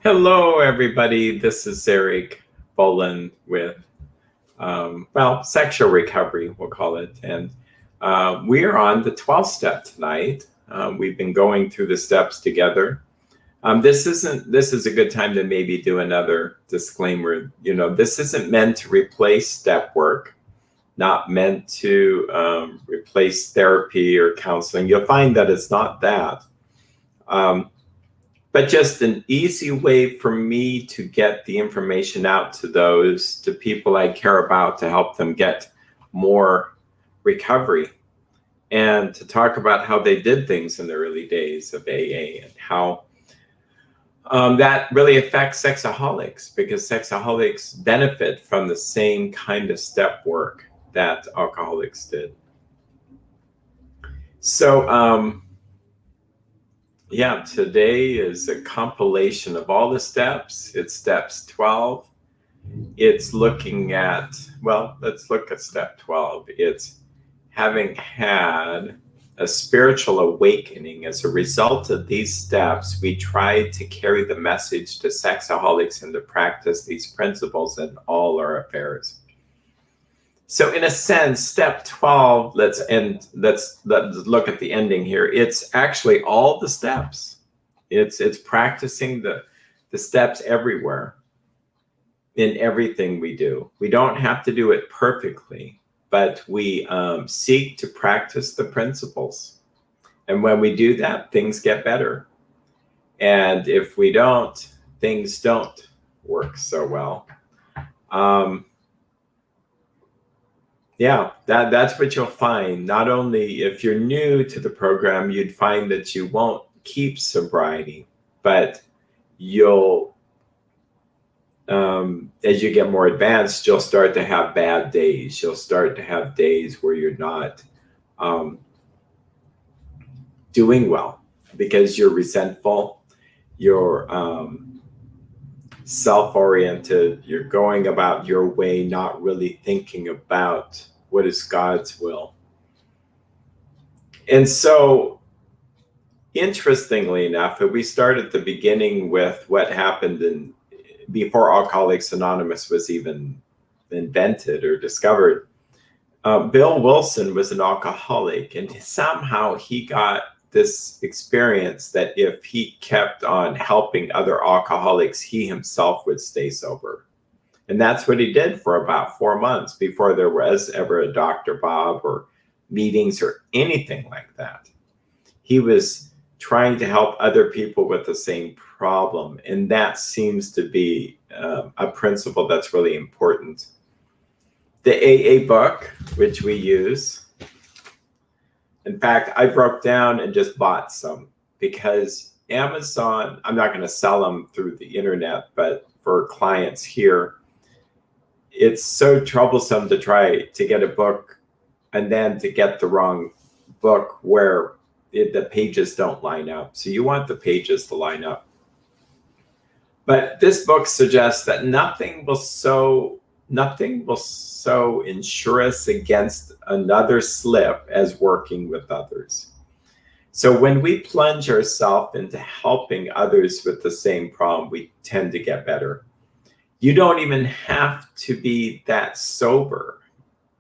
Hello, everybody. This is Eric Boland with, sexual recovery, we'll call it. And we are on the 12th step tonight. We've been going through the steps together. This is a good time to maybe do another disclaimer. This isn't meant to replace step work, not meant to replace therapy or counseling. You'll find that it's not that. But just an easy way for me to get the information out to people I care about, to help them get more recovery and to talk about how they did things in the early days of AA and how that really affects sexaholics, because sexaholics benefit from the same kind of step work that alcoholics did. So, today is a compilation of all the steps. It's steps 12. It's looking at, let's look at step 12. It's having had a spiritual awakening. As a result of these steps, we try to carry the message to sexaholics and to practice these principles in all our affairs. So in a sense, step 12, let's look at the ending here. It's actually all the steps. It's practicing the steps everywhere in everything we do. We don't have to do it perfectly, but we seek to practice the principles. And when we do that, things get better. And if we don't, things don't work so well. That's what you'll find. Not only if you're new to the program, you'd find that you won't keep sobriety, but you'll, as you get more advanced, you'll start to have bad days. You'll start to have days where you're not doing well because you're resentful, you're self-oriented, you're going about your way, not really thinking about what is God's will. And so, interestingly enough, if we start at the beginning with what happened before Alcoholics Anonymous was even invented or discovered, Bill Wilson was an alcoholic, and somehow he got this experience that if he kept on helping other alcoholics, he himself would stay sober. And that's what he did for about 4 months before there was ever a Dr. Bob or meetings or anything like that. He was trying to help other people with the same problem. And that seems to be a principle that's really important. The AA book, which we use, in fact, I broke down and just bought some because Amazon, I'm not going to sell them through the internet, but for clients here, it's so troublesome to try to get a book and then to get the wrong book where the pages don't line up. So you want the pages to line up. But this book suggests that nothing will so ensure us against another slip as working with others. So when we plunge ourselves into helping others with the same problem, we tend to get better. You don't even have to be that sober.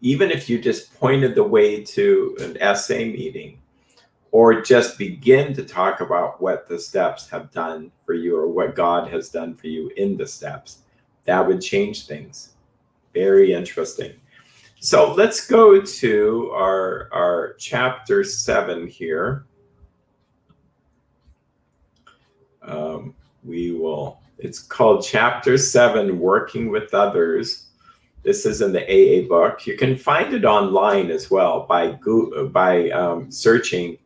Even if you just pointed the way to an SA meeting or just begin to talk about what the steps have done for you or what God has done for you in the steps, that would change things. Very interesting. So let's go to our chapter 7 here. It's called Chapter 7, Working with Others. This is in the AA book. You can find it online as well by searching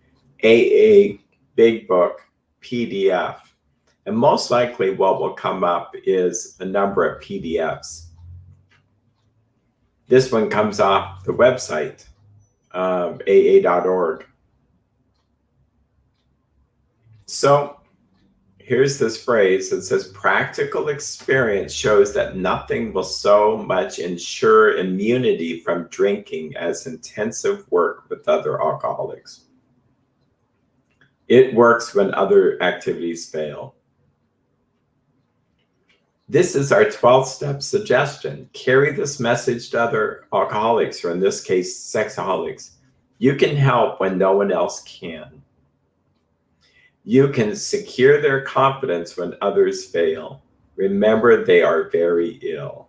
AA Big Book PDF. And most likely what will come up is a number of PDFs. This one comes off the website, aa.org. So here's this phrase that says, practical experience shows that nothing will so much ensure immunity from drinking as intensive work with other alcoholics. It works when other activities fail. This is our 12th step suggestion. Carry this message to other alcoholics, or in this case, sexaholics. You can help when no one else can. You can secure their confidence when others fail. Remember, they are very ill.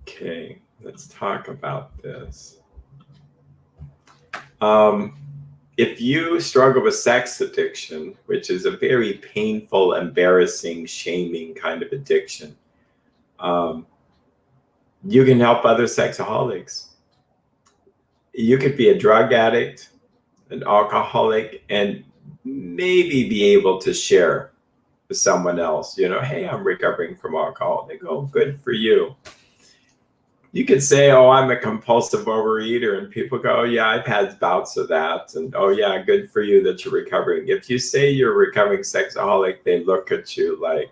Okay, let's talk about this. If you struggle with sex addiction, which is a very painful, embarrassing, shaming kind of addiction, you can help other sexaholics. You could be a drug addict, an alcoholic, and maybe be able to share with someone else, hey, I'm recovering from alcohol. They go, good for you. You could say, oh, I'm a compulsive overeater, and people go, oh, yeah, I've had bouts of that. And oh, yeah, good for you that you're recovering. If you say you're a recovering sexaholic, they look at you like,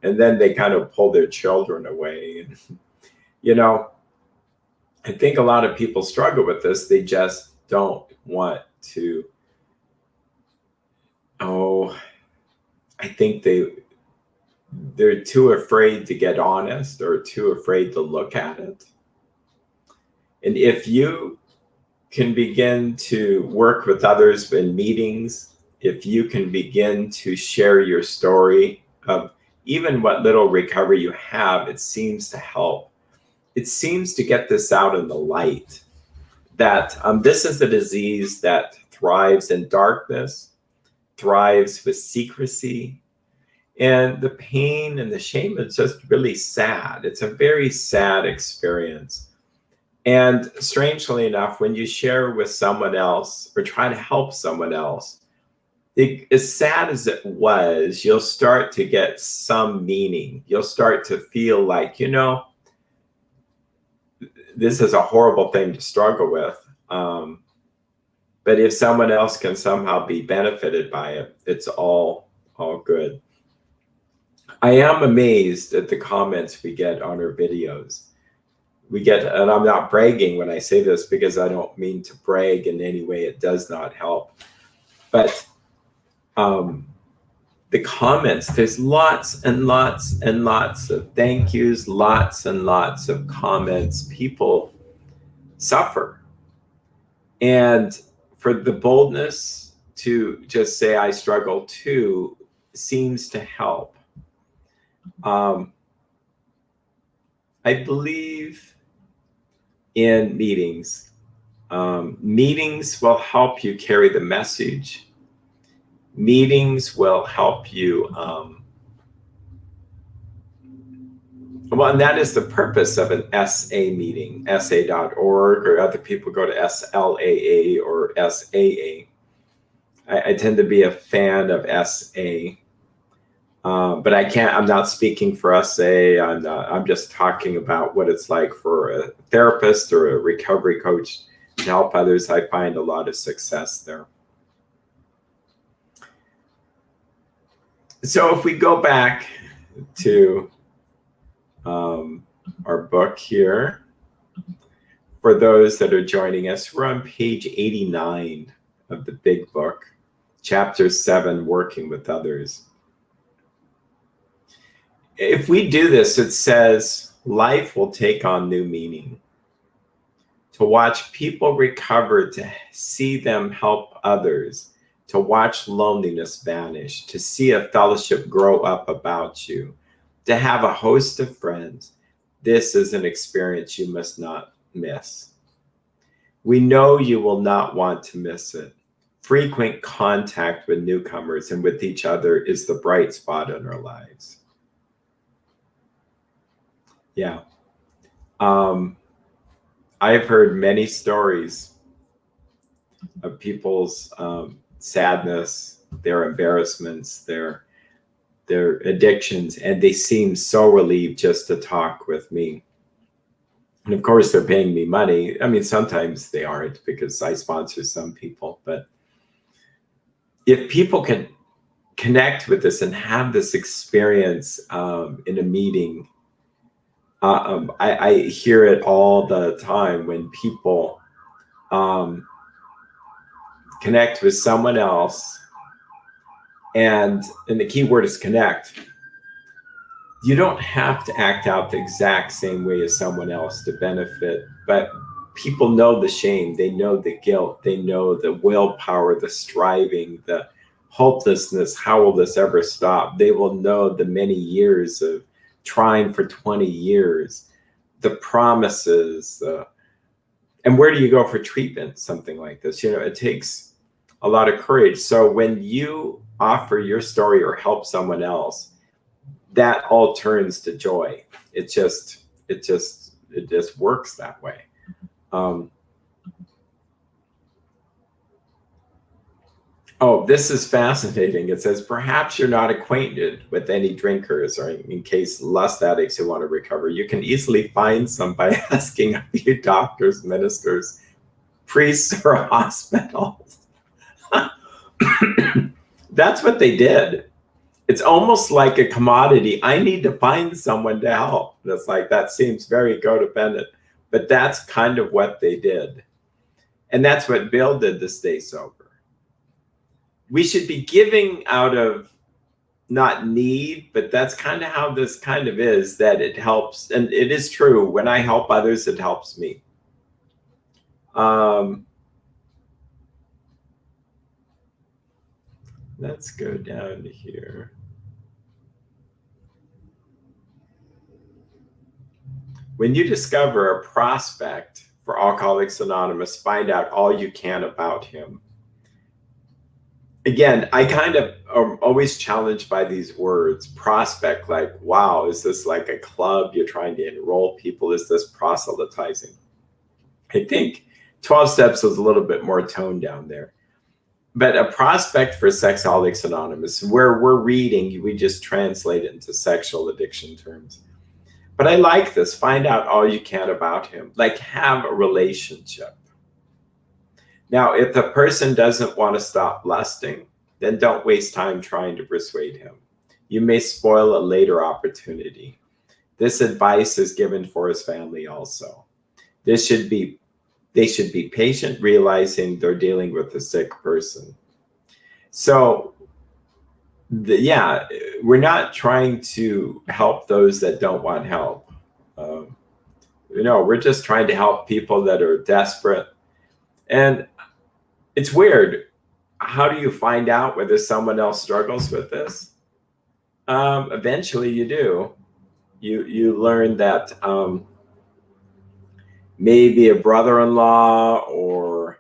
and then they kind of pull their children away. And, I think a lot of people struggle with this. They just don't want to. I think they're too afraid to get honest or too afraid to look at it. And if you can begin to work with others in meetings, if you can begin to share your story of even what little recovery you have, it seems to help. It seems to get this out in the light that this is a disease that thrives in darkness, thrives with secrecy, and the pain and the shame is just really sad. It's a very sad experience. And strangely enough, when you share with someone else or try to help someone else, as sad as it was, you'll start to get some meaning. You'll start to feel like, this is a horrible thing to struggle with. But if someone else can somehow be benefited by it, it's all good. I am amazed at the comments we get on our videos. And I'm not bragging when I say this because I don't mean to brag in any way. It does not help. But the comments, there's lots and lots and lots of thank yous, lots and lots of comments. People suffer. And for the boldness to just say, I struggle too, seems to help. I believe in meetings. Meetings will help you carry the message. Meetings will help you. And that is the purpose of an SA meeting, SA.org, or other people go to SLAA or SAA. I tend to be a fan of SA. But I'm not speaking for SA. I'm just talking about what it's like for a therapist or a recovery coach to help others. I find a lot of success there. So if we go back to our book here, for those that are joining us, we're on page 89 of the big book, chapter 7, Working with Others. If we do this, it says life will take on new meaning. To watch people recover, to see them help others, to watch loneliness vanish, to see a fellowship grow up about you, to have a host of friends. This is an experience you must not miss. We know you will not want to miss it. Frequent contact with newcomers and with each other is the bright spot in our lives. Yeah. I've heard many stories of people's sadness, their embarrassments, their addictions, and they seem so relieved just to talk with me. And of course, they're paying me money. I mean, sometimes they aren't because I sponsor some people. But if people can connect with this and have this experience in a meeting, I hear it all the time when people connect with someone else And the key word is connect. You don't have to act out the exact same way as someone else to benefit, but people know the shame, they know the guilt, they know the willpower, the striving, the hopelessness. How will this ever stop? They will know the many years of trying for 20 years, the promises, and where do you go for treatment, something like this? It takes a lot of courage. So when you offer your story or help someone else, that all turns to joy. It just works that way. Oh, this is fascinating. It says, perhaps you're not acquainted with any drinkers, or in case lust addicts who want to recover. You can easily find some by asking a few doctors, ministers, priests, or hospitals. That's what they did. It's almost like a commodity. I need to find someone to help. And it's like, that seems very codependent, but that's kind of what they did. And that's what Bill did to stay sober. We should be giving out of not need, but that's kind of how this kind of is, that it helps. And it is true. When I help others, it helps me. Let's go down to here. When you discover a prospect for Alcoholics Anonymous, find out all you can about him. Again, I kind of am always challenged by these words. Prospect, like, wow, is this like a club? You're trying to enroll people? Is this proselytizing? I think 12 Steps was a little bit more toned down there. But a prospect for Sexaholics Anonymous, where we're reading, we just translate it into sexual addiction terms. But I like this. Find out all you can about him. Like, have a relationship. Now, if the person doesn't want to stop lusting, then don't waste time trying to persuade him. You may spoil a later opportunity. This advice is given for his family also. They should be patient, realizing they're dealing with a sick person. So, we're not trying to help those that don't want help. We're just trying to help people that are desperate. And it's weird. How do you find out whether someone else struggles with this? Eventually you do. You learn that maybe a brother-in-law or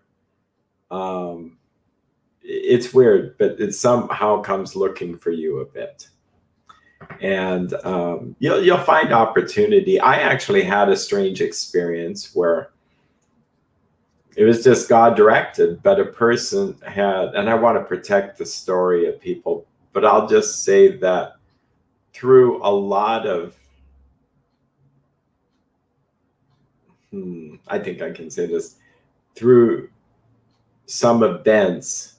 it's weird, but it somehow comes looking for you a bit. And you'll find opportunity. I actually had a strange experience where it was just God directed, but a person had, and I want to protect the story of people, but I'll just say that through a lot of, I think I can say this, through some events,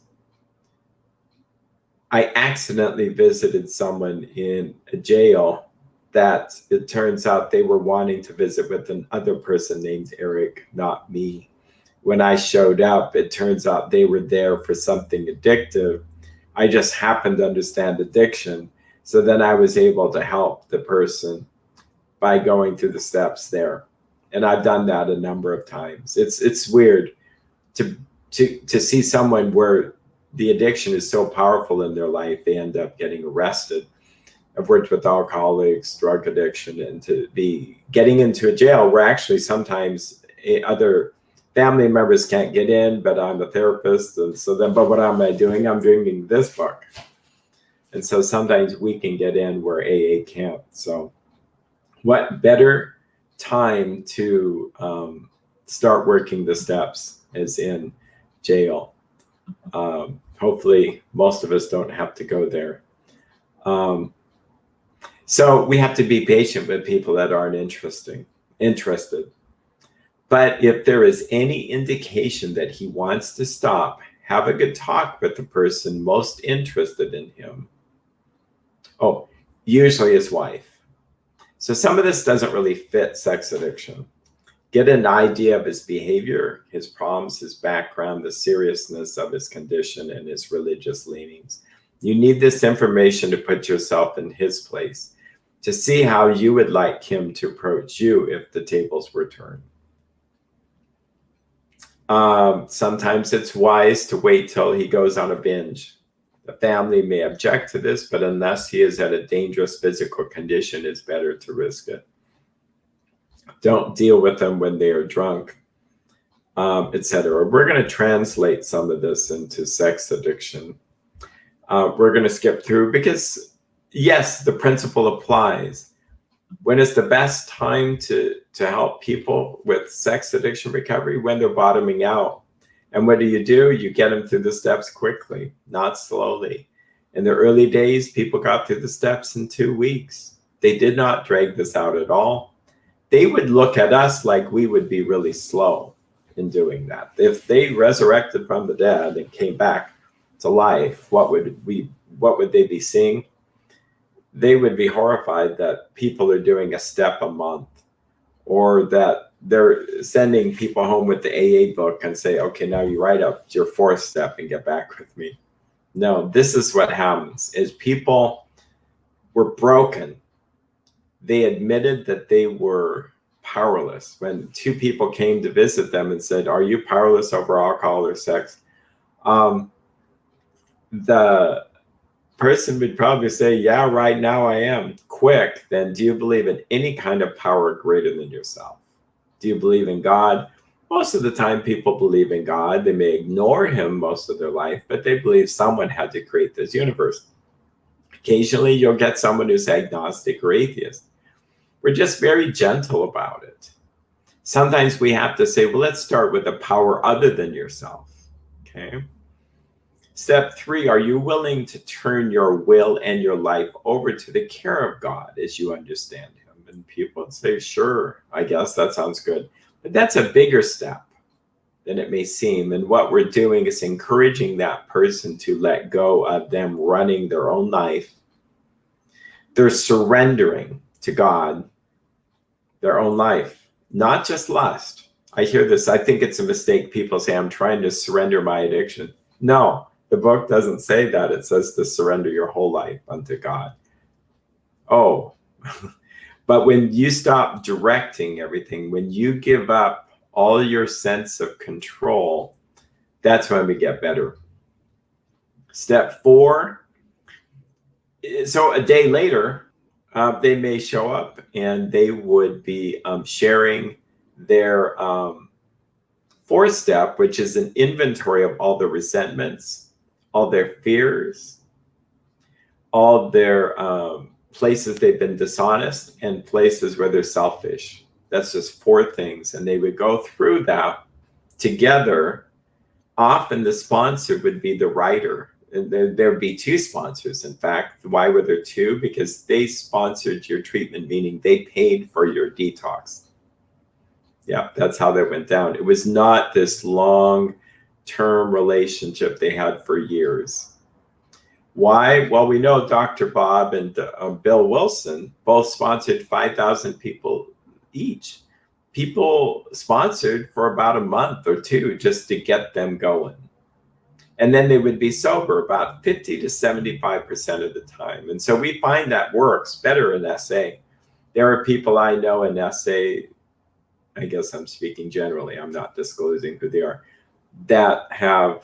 I accidentally visited someone in a jail that it turns out they were wanting to visit with another person named Eric, not me. When I showed up, it turns out they were there for something addictive. I just happened to understand addiction. So then I was able to help the person by going through the steps there. And I've done that a number of times. It's weird to see someone where the addiction is so powerful in their life, they end up getting arrested. I've worked with alcoholics, drug addiction, and to be getting into a jail where actually sometimes other family members can't get in, but I'm a therapist. And so then, but what am I doing? I'm reading this book. And so sometimes we can get in where AA can't. So what better time to start working the steps is in jail. Hopefully most of us don't have to go there. So we have to be patient with people that aren't interested. But if there is any indication that he wants to stop, have a good talk with the person most interested in him. Oh, usually his wife. So some of this doesn't really fit sex addiction. Get an idea of his behavior, his problems, his background, the seriousness of his condition, and his religious leanings. You need this information to put yourself in his place, to see how you would like him to approach you if the tables were turned. Sometimes it's wise to wait till he goes on a binge. The family may object to this, but unless he is at a dangerous physical condition, it's better to risk it. Don't deal with them when they are drunk, etc. We're going to translate some of this into sex addiction. We're going to skip through because, yes, the principle applies. When is the best time to help people with sex addiction recovery? When they're bottoming out. And what do? You get them through the steps quickly, not slowly. In the early days, people got through the steps in 2 weeks. They did not drag this out at all. They would look at us like we would be really slow in doing that. If they resurrected from the dead and came back to life, what would they be seeing? They would be horrified that people are doing a step a month, or that they're sending people home with the AA book and say, okay, now you write up your 4th step and get back with me. No, this is what happens is people were broken. They admitted that they were powerless. When 2 people came to visit them and said, are you powerless over alcohol or sex? The person would probably say, yeah, right now I am. Quick, then do you believe in any kind of power greater than yourself? Do you believe in God? Most of the time people believe in God. They may ignore him most of their life, but they believe someone had to create this universe. Occasionally you'll get someone who's agnostic or atheist. We're just very gentle about it. Sometimes we have to say, well, let's start with a power other than yourself, okay? Step 3, are you willing to turn your will and your life over to the care of God as you understand him? And people would say, sure, I guess that sounds good. But that's a bigger step than it may seem. And what we're doing is encouraging that person to let go of them running their own life. They're surrendering to God their own life, not just lust. I hear this. I think it's a mistake. People say, I'm trying to surrender my addiction. No. The book doesn't say that. It says to surrender your whole life unto God. Oh, but when you stop directing everything, when you give up all your sense of control, that's when we get better. Step 4, so a day later, they may show up and they would be sharing their 4th step, which is an inventory of all the resentments, all their fears, all their places they've been dishonest, and places where they're selfish. That's just 4 things. And they would go through that together. Often the sponsor would be the writer. And there'd be 2 sponsors. In fact, why were there 2? Because they sponsored your treatment, meaning they paid for your detox. Yeah, that's how that went down. It was not this long-term relationship they had for years. Why? Well, we know Dr. Bob and Bill Wilson both sponsored 5,000 people each. People sponsored for about a month or 2 just to get them going. And then they would be sober about 50 to 75% of the time. And so we find that works better in SA. There are people I know in SA, I guess I'm speaking generally, I'm not disclosing who they are, that have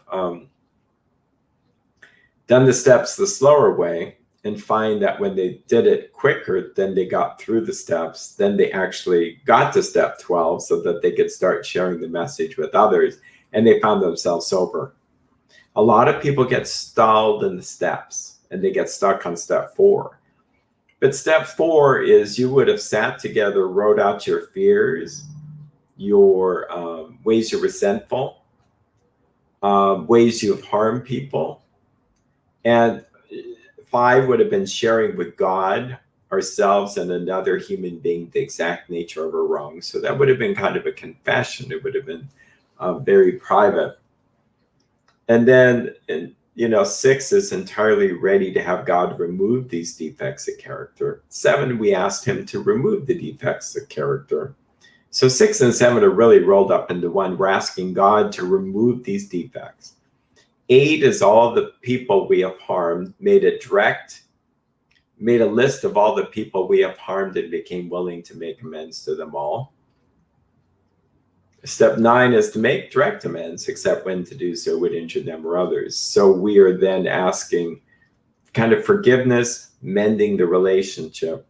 done the steps the slower way and find that when they did it quicker, then they got through the steps, then they actually got to step 12 so that they could start sharing the message with others, and they found themselves sober. A lot of people get stalled in the steps and they get stuck on step 4. But step 4 is you would have sat together, wrote out your fears, your ways you're resentful, ways you've harmed people. And 5 would have been sharing with God, ourselves, and another human being the exact nature of our wrongs. So that would have been kind of a confession. It would have been very private. And then, 6 is entirely ready to have God remove these defects of character. 7, we asked him to remove the defects of character. So 6 and 7 are really rolled up into one. We're asking God to remove these defects. 8 is all the people we have harmed, made a list of all the people we have harmed and became willing to make amends to them all. Step 9 is to make direct amends, except when to do so would injure them or others. So we are then asking kind of forgiveness, mending the relationship.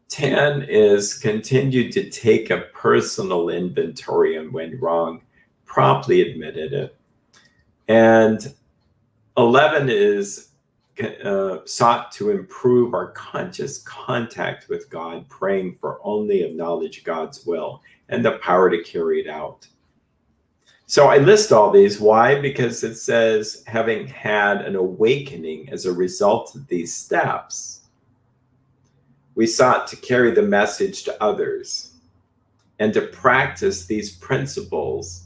10 is continue to take a personal inventory and when wrong, promptly admitted it. And 11 is sought to improve our conscious contact with God, praying for only acknowledge God's will and the power to carry it out. So I list all these. Why? Because it says, having had an awakening as a result of these steps, we sought to carry the message to others and to practice these principles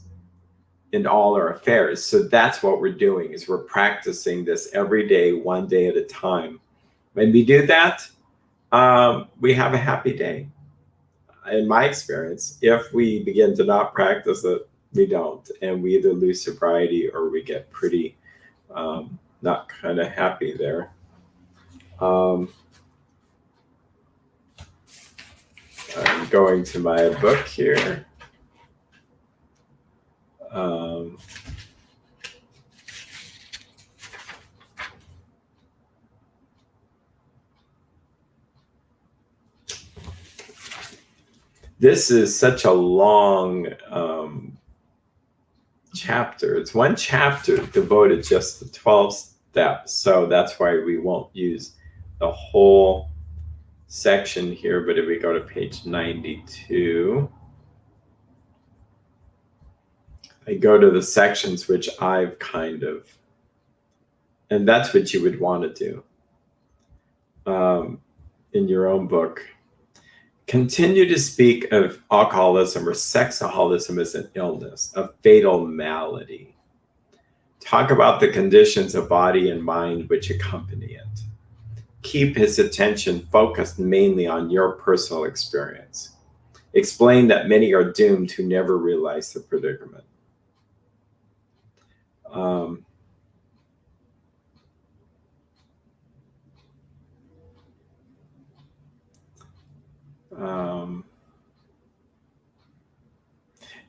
in all our affairs. So that's what we're doing, is we're practicing this every day, one day at a time. When we do that, we have a happy day. In my experience, if we begin to not practice it, we don't. And we either lose sobriety or we get pretty not kind of happy there. I'm going to my book here. This is such a long chapter. It's one chapter devoted just to 12 steps. So that's why we won't use the whole section here. But if we go to page 92, I go to the sections which I've kind of, and that's what you would want to do in your own book. Continue to speak of alcoholism or sexaholism as an illness, a fatal malady. Talk about the conditions of body and mind which accompany it. Keep his attention focused mainly on your personal experience. Explain that many are doomed who never realize the predicament.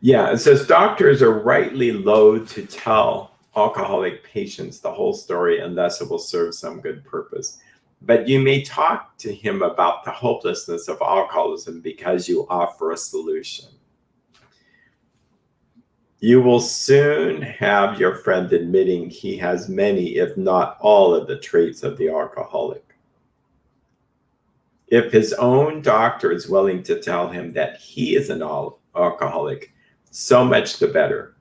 Yeah, it says doctors are rightly loath to tell alcoholic patients the whole story unless it will serve some good purpose. But you may talk to him about the hopelessness of alcoholism because you offer a solution. You will soon have your friend admitting he has many, if not all, of the traits of the alcoholic. If his own doctor is willing to tell him that he is an alcoholic, so much the better.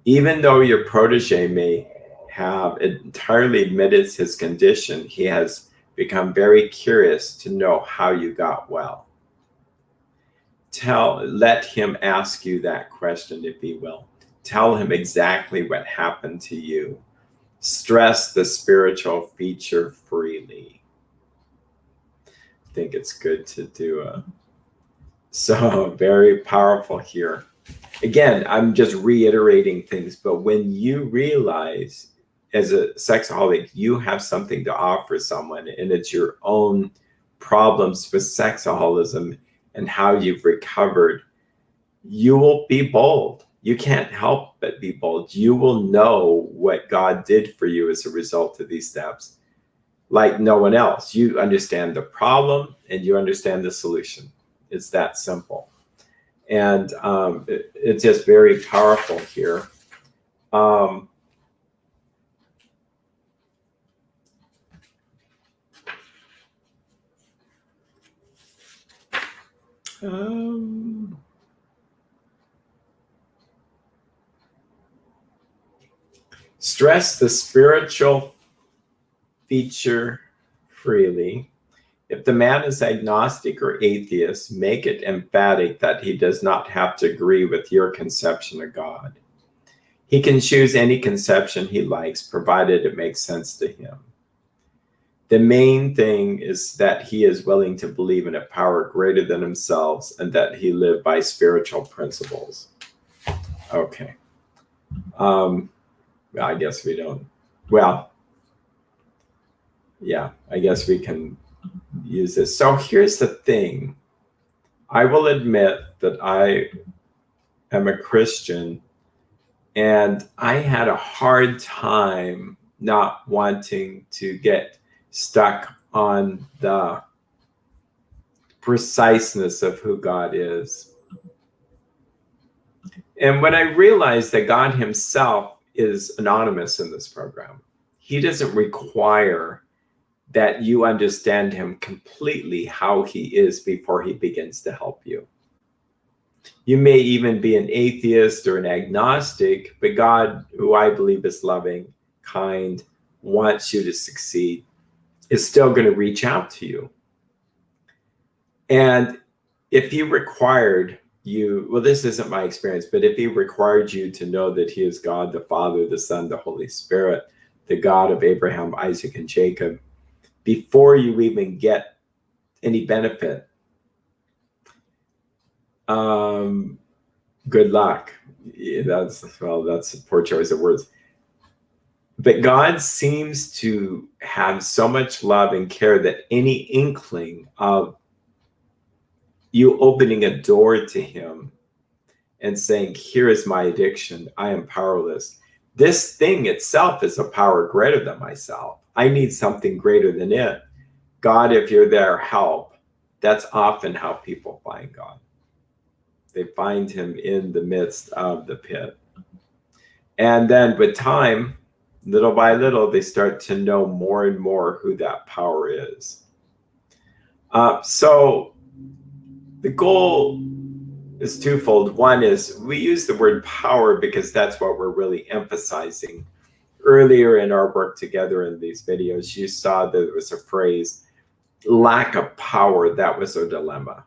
Even though your protege may have entirely admitted his condition, he has become very curious to know how you got well. Let him ask you that question if he will. Tell him exactly what happened to you. Stress the spiritual feature freely. I think it's good to do so very powerful here. Again, I'm just reiterating things, but when you realize as a sexaholic, you have something to offer someone and it's your own problems with sexaholism and how you've recovered, you will be bold. You can't help but be bold. You will know what God did for you as a result of these steps. Like no one else. You understand the problem and you understand the solution. It's that simple. And it's just very powerful here. Stress the spiritual feature freely. If the man is agnostic or atheist, make it emphatic that he does not have to agree with your conception of God. He can choose any conception he likes, provided it makes sense to him. The main thing is that he is willing to believe in a power greater than himself and that he live by spiritual principles. Okay. I guess we don't. Well, yeah, I guess we can use this. So here's the thing. I will admit that I am a Christian, and I had a hard time not wanting to get stuck on the preciseness of who God is. And when I realized that God himself is anonymous in this program, he doesn't require that you understand him completely how he is before he begins to help you. You may even be an atheist or an agnostic, but God, who I believe is loving, kind, wants you to succeed, is still going to reach out to you. And if he required you, well, this isn't my experience, but if he required you to know that he is God, the Father, the Son, the Holy Spirit, the God of Abraham, Isaac, and Jacob, before you even get any benefit, good luck. Yeah, that's a poor choice of words. But God seems to have so much love and care that any inkling of you opening a door to him and saying, here is my addiction, I am powerless. This thing itself is a power greater than myself. I need something greater than it. God, if you're there, help. That's often how people find God. They find him in the midst of the pit. And then with time, little by little, they start to know more and more who that power is. So the goal is twofold. One is we use the word power because that's what we're really emphasizing. Earlier in our work together in these videos, you saw that there was a phrase, lack of power. That was our dilemma.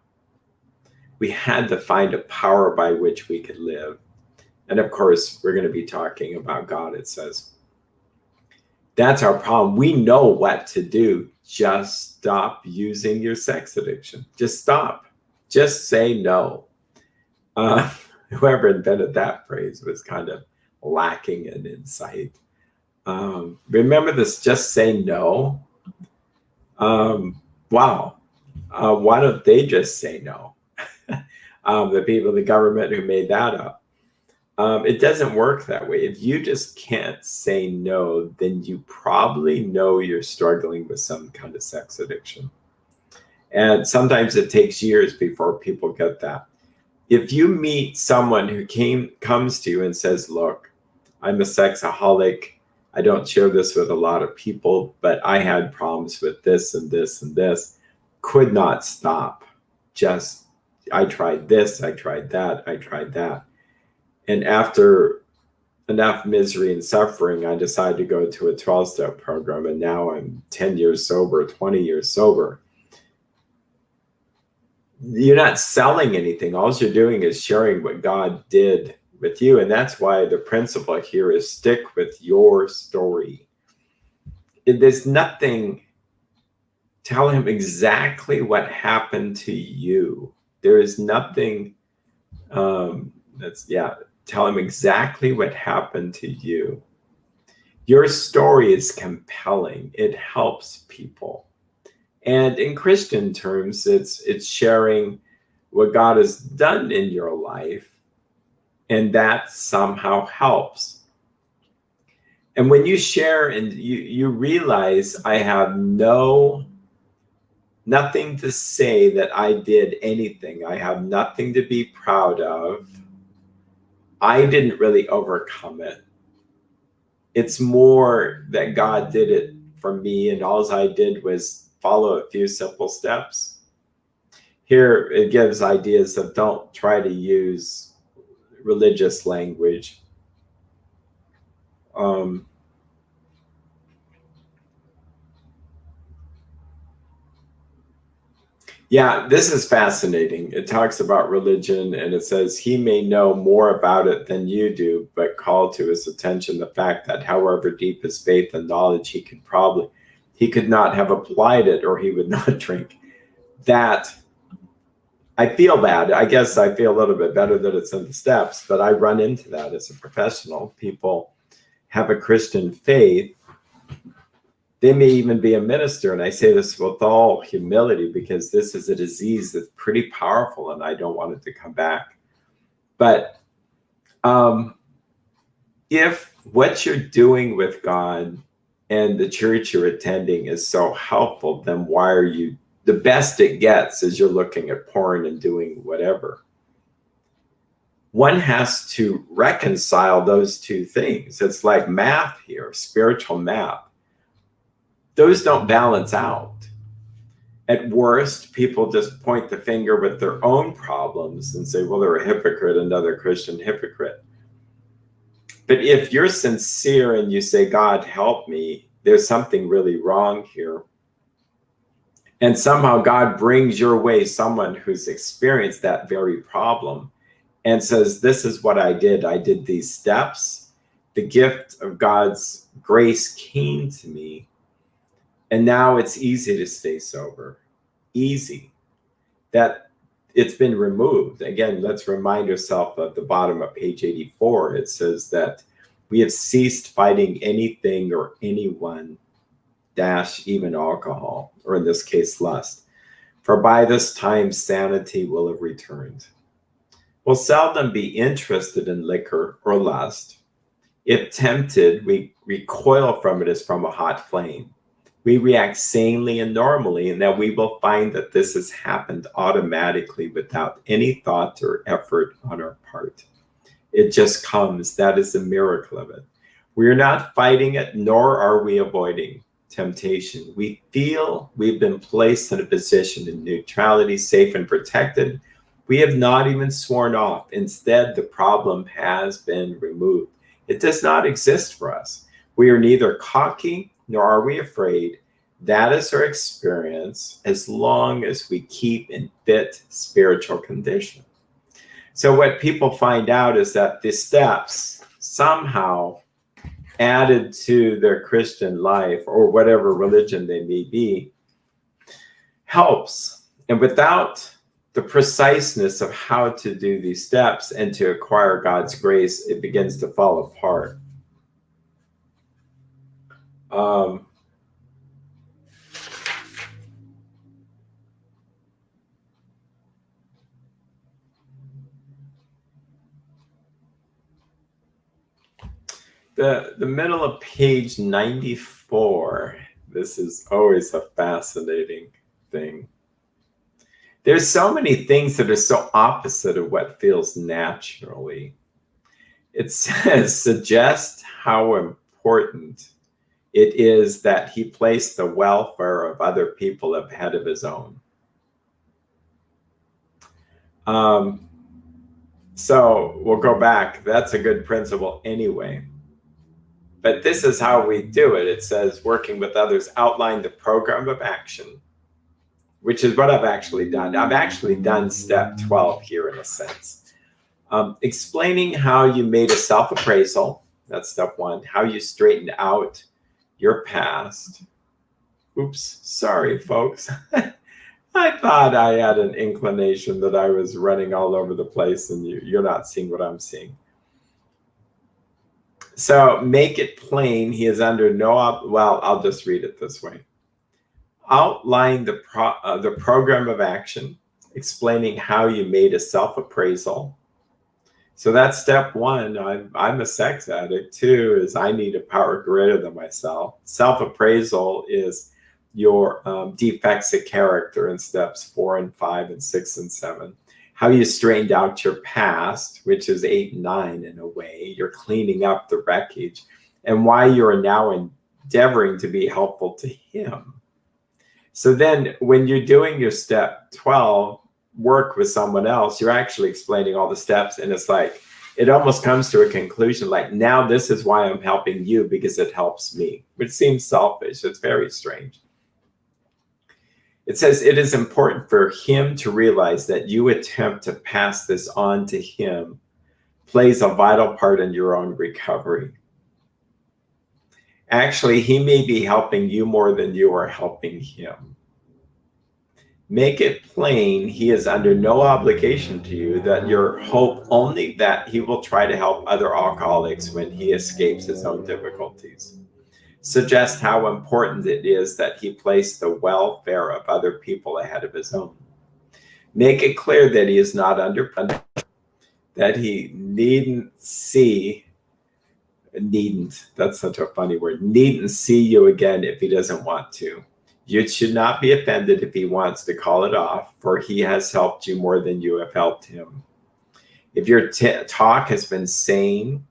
We had to find a power by which we could live. And of course, we're going to be talking about God, it says. That's our problem. We know what to do. Just stop using your sex addiction. Just stop. Just say no. Whoever invented that phrase was kind of lacking in insight. Remember this, just say no. Wow. Why don't they just say no? The people in the government who made that up. It doesn't work that way. If you just can't say no, then you probably know you're struggling with some kind of sex addiction. And sometimes it takes years before people get that. If you meet someone who comes to you and says, look, I'm a sexaholic. I don't share this with a lot of people, but I had problems with this and this and this. Could not stop. I tried this, I tried that, I tried that. And after enough misery and suffering, I decided to go to a 12-step program, and now I'm 10 years sober, 20 years sober. You're not selling anything. All you're doing is sharing what God did with you. And that's why the principle here is stick with your story. There's nothing, tell him exactly what happened to you. There is nothing, tell him exactly what happened to you. Your story is compelling. It helps people. And in Christian terms, it's sharing what God has done in your life, and that somehow helps. And when you share and you realize I have nothing to say that I did anything. I have nothing to be proud of. I didn't really overcome it. It's more that God did it for me, and all I did was follow a few simple steps. Here it gives ideas of don't try to use religious language. Yeah, this is fascinating. It talks about religion, and it says he may know more about it than you do, but call to his attention the fact that however deep his faith and knowledge, he could not have applied it, or he would not drink. That I feel bad. I guess I feel a little bit better that it's in the steps, but I run into that as a professional. People have a Christian faith. They may even be a minister. And I say this with all humility because this is a disease that's pretty powerful and I don't want it to come back. But if what you're doing with God and the church you're attending is so helpful, then why are you, the best it gets is you're looking at porn and doing whatever. One has to reconcile those two things. It's like math here, spiritual math. Those don't balance out. At worst, people just point the finger with their own problems and say, well, they're a hypocrite, another Christian hypocrite. But if you're sincere and you say, God, help me, there's something really wrong here. And somehow God brings your way someone who's experienced that very problem and says, this is what I did. I did these steps. The gift of God's grace came to me. And now it's easy to stay sober. Easy. That it's been removed. Again, let's remind ourselves at the bottom of page 84. It says that we have ceased fighting anything or anyone, even alcohol, or in this case, lust. For by this time, sanity will have returned. We'll seldom be interested in liquor or lust. If tempted, we recoil from it as from a hot flame. We react sanely and normally, and that we will find that this has happened automatically without any thought or effort on our part. It just comes. That is the miracle of it. We are not fighting it, nor are we avoiding temptation. We feel we've been placed in a position in neutrality, safe and protected. We have not even sworn off. Instead, the problem has been removed. It does not exist for us. We are neither cocky nor are we afraid. That is our experience as long as we keep in fit spiritual condition. So what people find out is that the steps somehow added to their Christian life or whatever religion they may be helps. And without the preciseness of how to do these steps and to acquire God's grace, it begins to fall apart. The middle of page 94, this is always a fascinating thing. There's so many things that are so opposite of what feels naturally. It says, suggest how important it is that he placed the welfare of other people ahead of his own. So we'll go back. That's a good principle anyway. But this is how we do it. It says, working with others, outline the program of action, which is what I've actually done. I've actually done step 12 here in a sense. Explaining how you made a self-appraisal, that's step 1, how you straightened out your past. Oops, sorry, folks. I thought I had an inclination that I was running all over the place and you're not seeing what I'm seeing. So make it plain he is under no, well, I'll just read it this way. Outline the program of action, explaining how you made a self-appraisal. So that's step 1. I'm a sex addict. 2 is I need a power greater than myself. Self-appraisal is your defects of character in steps 4 and 5 and 6 and 7. How you straightened out your past, which is 8 and 9 in a way. You're cleaning up the wreckage, and why you're now endeavoring to be helpful to him. So then when you're doing your step 12, work with someone else, you're actually explaining all the steps, and it's like, it almost comes to a conclusion like, now this is why I'm helping you, because it helps me, which seems selfish. It's very strange. It says it is important for him to realize that you attempt to pass this on to him plays a vital part in your own recovery. Actually, he may be helping you more than you are helping him. Make it plain he is under no obligation to you, that your hope only that he will try to help other alcoholics when he escapes his own difficulties. Suggest how important it is that he place the welfare of other people ahead of his own. Make it clear that he is not under pressure, that he needn't, that's such a funny word, needn't see you again if he doesn't want to. You should not be offended if he wants to call it off, for he has helped you more than you have helped him. If your talk has been sane,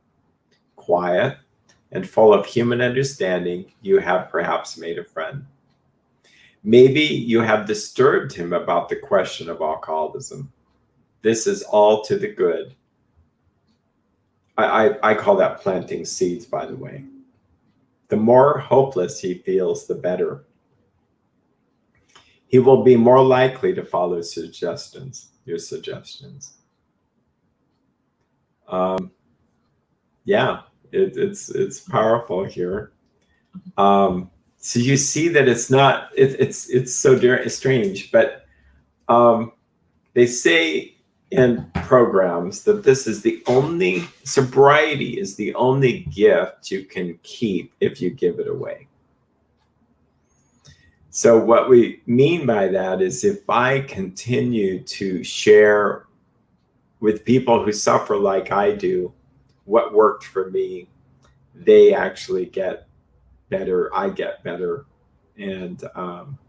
quiet, and full of human understanding, you have perhaps made a friend. Maybe you have disturbed him about the question of alcoholism. This is all to the good. I call that planting seeds, by the way. The more hopeless he feels, the better. He will be more likely to follow your suggestions. Yeah, it's powerful here. So you see that it's not, it's so strange, but they say in programs that this is the only, sobriety is the only gift you can keep if you give it away. So what we mean by that is, if I continue to share with people who suffer like I do what worked for me, they actually get better, I get better. And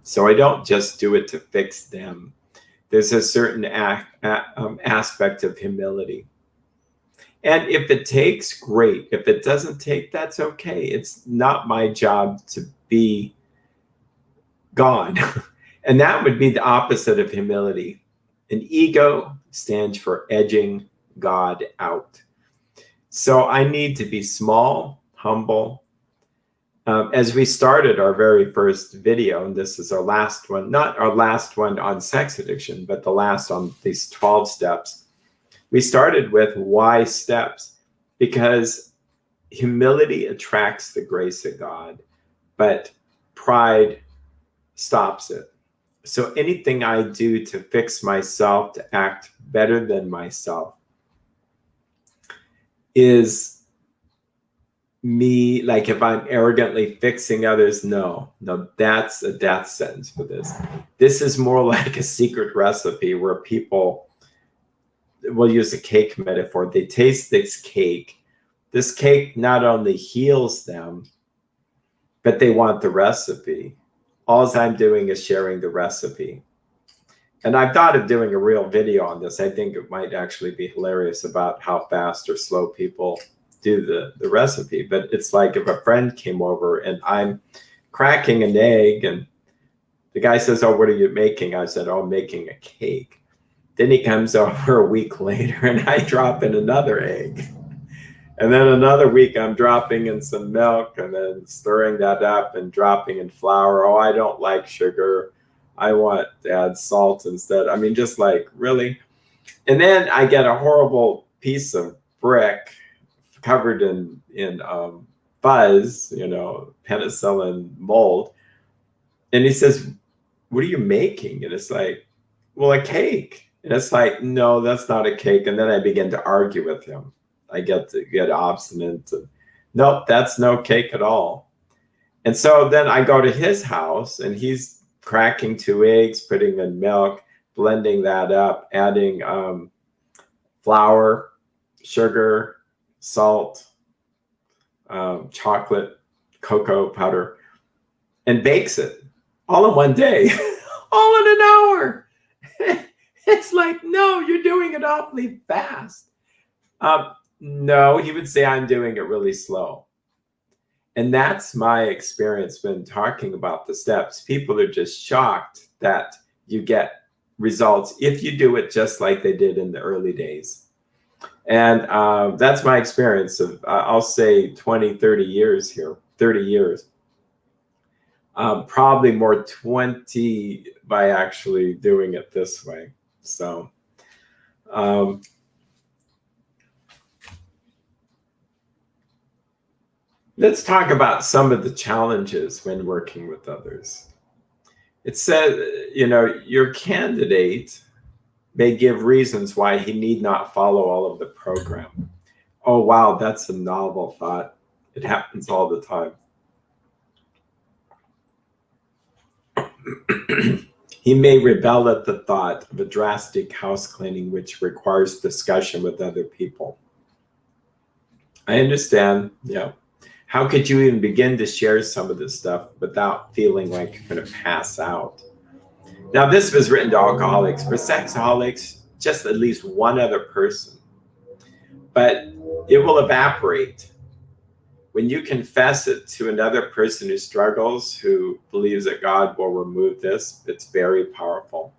so I don't just do it to fix them. There's a certain aspect of humility. And if it takes, great. If it doesn't take, that's okay. It's not my job to be God. And that would be the opposite of humility. An ego stands for edging God out. So I need to be small, humble. As we started our very first video, and this is our last one, not our last one on sex addiction, but the last on these 12 steps, we started with why steps, because humility attracts the grace of God, but pride stops it. So anything I do to fix myself, to act better than myself, is me, like if I'm arrogantly fixing others, no, that's a death sentence for this. This is more like a secret recipe where people, we'll use a cake metaphor, they taste this cake. This cake not only heals them, but they want the recipe. All I'm doing is sharing the recipe. And I've thought of doing a real video on this. I think it might actually be hilarious about how fast or slow people do the recipe. But it's like if a friend came over and I'm cracking an egg and the guy says, "Oh, what are you making?" I said, "Oh, I'm making a cake." Then he comes over a week later and I drop in another egg. And then another week I'm dropping in some milk and then stirring that up and dropping in flour. "Oh, I don't like sugar. I want to add salt instead." I mean, just like, really? And then I get a horrible piece of brick covered in fuzz, penicillin mold. And he says, "What are you making?" And it's like, "Well, a cake." And it's like, "No, that's not a cake." And then I begin to argue with him. I get obstinate. And, nope, that's no cake at all. And so then I go to his house and he's cracking 2 eggs, putting in milk, blending that up, adding flour, sugar, salt, chocolate, cocoa powder, and bakes it all in one day, all in an hour. It's like, no, you're doing it awfully fast. No, he would say I'm doing it really slow. And that's my experience when talking about the steps. People are just shocked that you get results if you do it just like they did in the early days. And that's my experience of, I'll say 20, 30 years here, 30 years. Probably more 20 by actually doing it this way. So, let's talk about some of the challenges when working with others. It says, your candidate may give reasons why he need not follow all of the program. Oh, wow, that's a novel thought. It happens all the time. He may rebel at the thought of a drastic house cleaning which requires discussion with other people. I understand, yeah. How could you even begin to share some of this stuff without feeling like you're going to pass out? Now, this was written to alcoholics. For sexaholics, just at least one other person. But it will evaporate. When you confess it to another person who struggles, who believes that God will remove this, it's very powerful.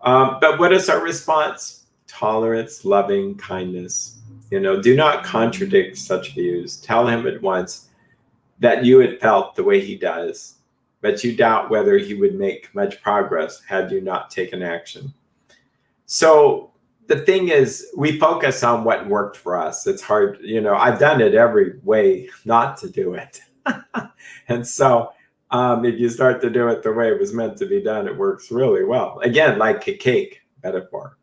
But what is our response? Tolerance, loving, kindness. Do not contradict such views. Tell him at once that you had felt the way he does, but you doubt whether he would make much progress had you not taken action. So the thing is, we focus on what worked for us. It's hard, I've done it every way not to do it. And so if you start to do it the way it was meant to be done, it works really well. Again, like a cake metaphor.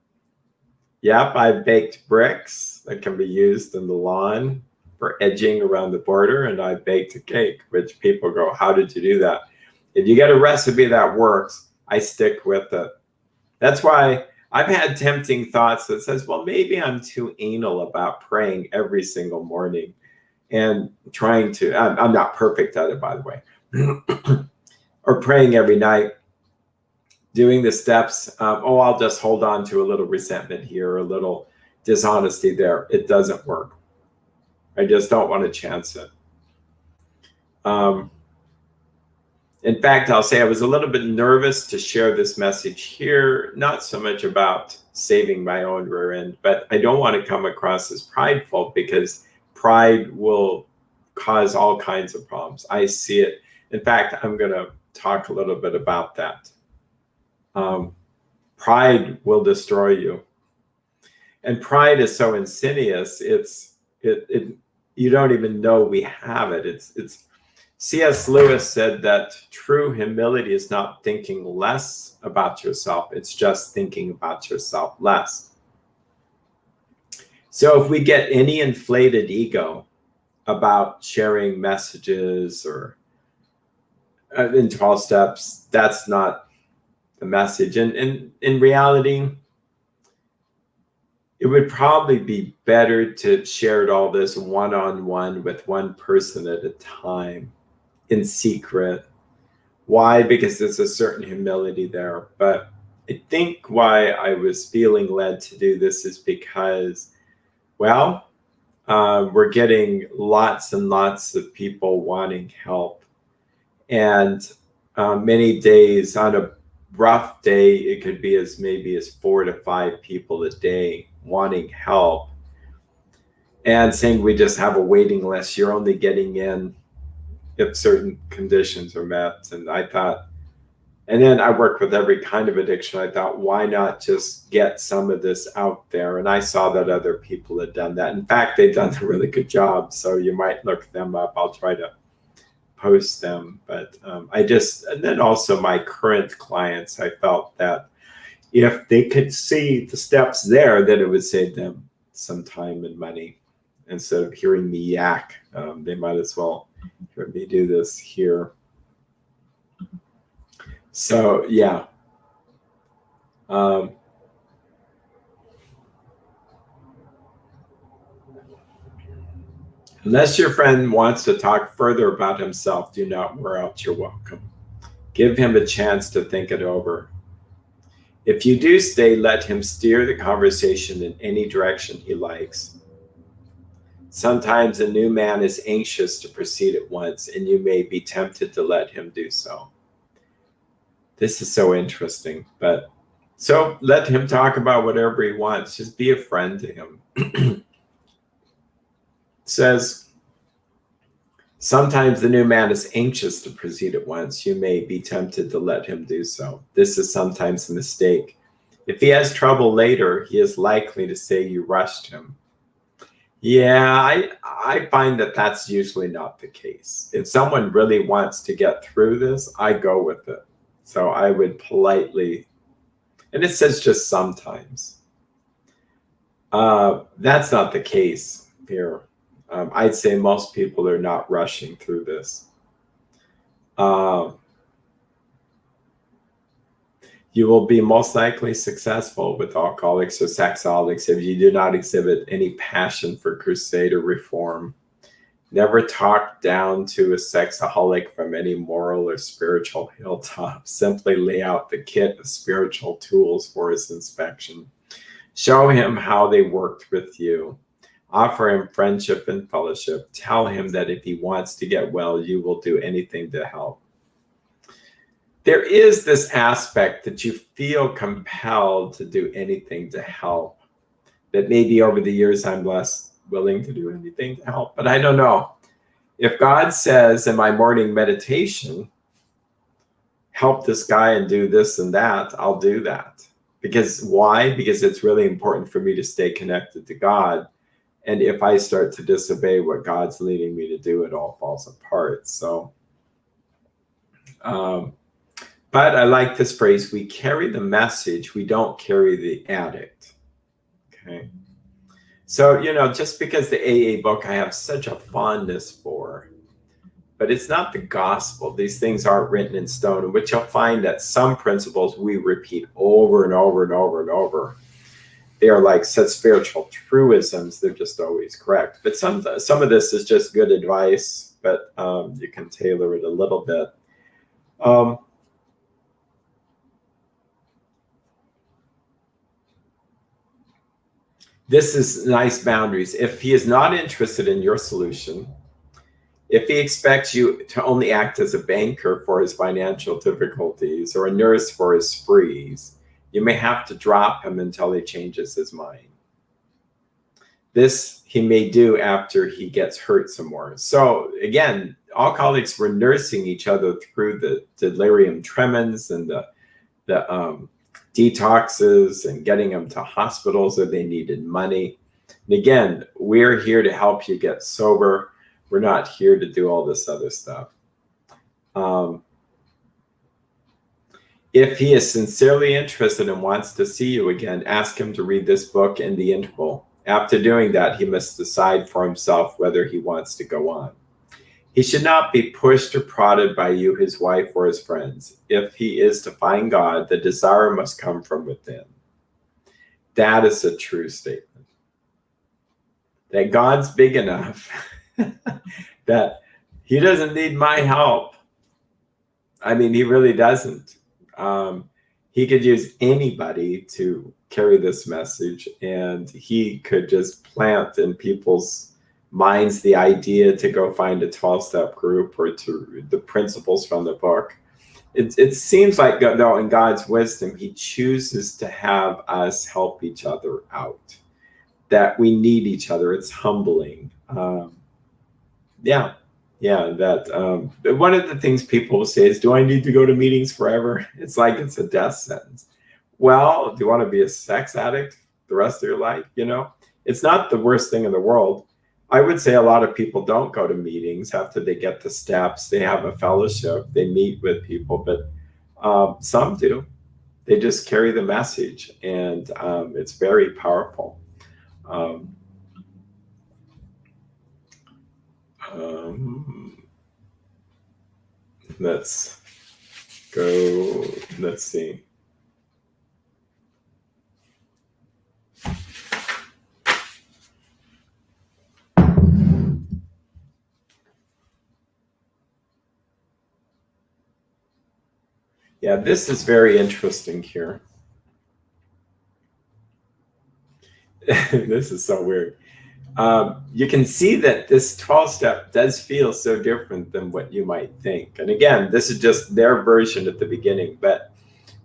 Yep, I baked bricks that can be used in the lawn for edging around the border, and I baked a cake, which people go, how did you do that? If you get a recipe that works, I stick with it. That's why I've had tempting thoughts that says, well, maybe I'm too anal about praying every single morning and trying to, I'm not perfect at it, by the way, or praying every night, doing the steps. I'll just hold on to a little resentment here, a little dishonesty there. It doesn't work. I just don't want to chance it. In fact, I'll say I was a little bit nervous to share this message here, not so much about saving my own rear end, but I don't want to come across as prideful, because pride will cause all kinds of problems. I see it. In fact, I'm going to talk a little bit about that. Pride will destroy you. And pride is so insidious, you don't even know we have it. It's C.S. Lewis said that true humility is not thinking less about yourself, it's just thinking about yourself less. So if we get any inflated ego about sharing messages or in 12 steps, that's not the message. And in reality, it would probably be better to share all this one-on-one with one person at a time in secret. Why? Because there's a certain humility there. But I think why I was feeling led to do this is because, well, we're getting lots and lots of people wanting help. And many days, on a rough day, it could be maybe as 4 to 5 people a day wanting help, and saying we just have a waiting list. You're only getting in if certain conditions are met. And I thought, and then I work with every kind of addiction. I thought, why not just get some of this out there? And I saw that other people had done that. In fact, they've done a really good job. So you might look them up. I'll try to post them. But and then also my current clients, I felt that if they could see the steps there, that it would save them some time and money. Instead of hearing me yak, they might as well hear me do this here. So, yeah. Unless your friend wants to talk further about himself, do not wear out your welcome. Give him a chance to think it over. If you do stay, let him steer the conversation in any direction he likes. Sometimes a new man is anxious to proceed at once, and you may be tempted to let him do so. This is so interesting. But so let him talk about whatever he wants. Just be a friend to him. It says, sometimes the new man is anxious to proceed at once. You may be tempted to let him do so. This is sometimes a mistake. If he has trouble later, he is likely to say you rushed him. Yeah, I find that that's usually not the case. If someone really wants to get through this, I go with it. So I would politely, and it says just sometimes. That's not the case here. I'd say most people are not rushing through this. Um, you will be most likely successful with alcoholics or sexaholics if you do not exhibit any passion for crusade or reform. Never talk down to a sexaholic from any moral or spiritual hilltop. Simply lay out the kit of spiritual tools for his inspection. Show him how they worked with you. Offer him friendship and fellowship. Tell him that if he wants to get well, you will do anything to help. There is this aspect that you feel compelled to do anything to help, that maybe over the years I'm less willing to do anything to help, but I don't know. If God says in my morning meditation, help this guy and do this and that, I'll do that. Because why? Because it's really important for me to stay connected to God. And if I start to disobey what God's leading me to do, it all falls apart. So, but I like this phrase, we carry the message, we don't carry the addict. Okay. So, just because the AA book I have such a fondness for, but it's not the gospel. These things aren't written in stone, which you'll find that some principles we repeat over and over and over and over. They are like such spiritual truisms, they're just always correct. But some of this is just good advice, but you can tailor it a little bit. This is nice boundaries. If he is not interested in your solution, if he expects you to only act as a banker for his financial difficulties or a nurse for his sprees, you may have to drop him until he changes his mind. This he may do after he gets hurt some more. So again, alcoholics were nursing each other through the delirium tremens and the detoxes and getting them to hospitals if they needed money. And again, we're here to help you get sober. We're not here to do all this other stuff. If he is sincerely interested and wants to see you again, ask him to read this book in the interval. After doing that, he must decide for himself whether he wants to go on. He should not be pushed or prodded by you, his wife, or his friends. If he is to find God, the desire must come from within. That is a true statement. That God's big enough that he doesn't need my help. I mean, he really doesn't. He could use anybody to carry this message, and he could just plant in people's minds the idea to go find a 12-step group or to the principles from the book. It seems like, though, in God's wisdom, he chooses to have us help each other out, that we need each other. It's humbling. That one of the things people will say is, do I need to go to meetings forever? It's like it's a death sentence. Well, do you want to be a sex addict the rest of your life? It's not the worst thing in the world. I would say a lot of people don't go to meetings after they get the steps. They have a fellowship, they meet with people, but some do. They just carry the message, and it's very powerful. Let's go. Let's see. Yeah, this is very interesting here. This is so weird. You can see that this 12-step does feel so different than what you might think. And again, this is just their version at the beginning, but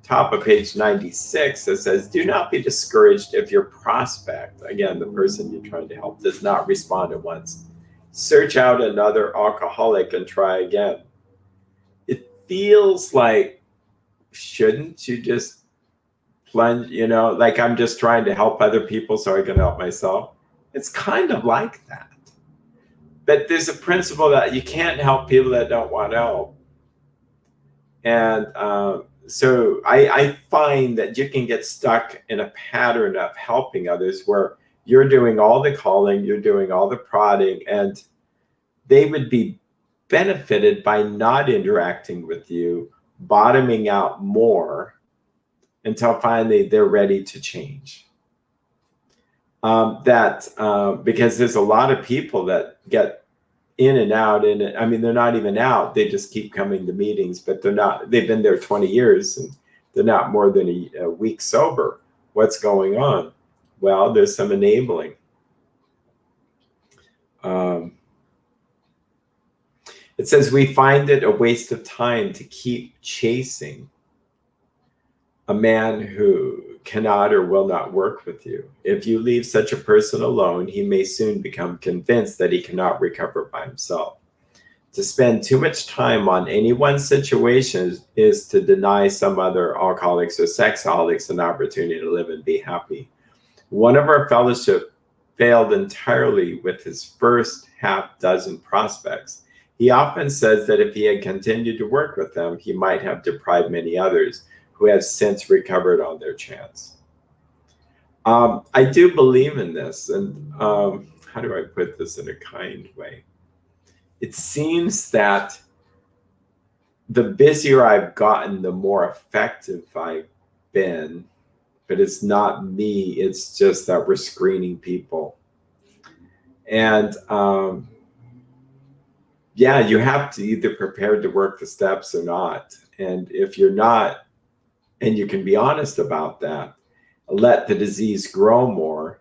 top of page 96, it says, do not be discouraged if your prospect, again, the person you're trying to help, does not respond at once. Search out another alcoholic and try again. It feels like, shouldn't you just plunge, like I'm just trying to help other people so I can help myself? It's kind of like that. But there's a principle that you can't help people that don't want help. And so I find that you can get stuck in a pattern of helping others where you're doing all the calling, you're doing all the prodding, and they would be benefited by not interacting with you, bottoming out more until finally they're ready to change. Because there's a lot of people that get in and out, and I mean, they're not even out. They just keep coming to meetings, but they've been there 20 years and they're not more than a week sober. What's going on? Well, there's some enabling. It says, we find it a waste of time to keep chasing a man who cannot or will not work with you. If you leave such a person alone, he may soon become convinced that he cannot recover by himself. To spend too much time on any one situation is to deny some other alcoholics or sexaholics an opportunity to live and be happy. One of our fellowship failed entirely with his first half dozen prospects. He often says that if he had continued to work with them, he might have deprived many others who have since recovered on their chance. I do believe in this, and how do I put this in a kind way? It seems that the busier I've gotten, the more effective I've been, but it's not me, it's just that we're screening people. And yeah, you have to either prepare to work the steps or not. And if you're not, and you can be honest about that, let the disease grow more,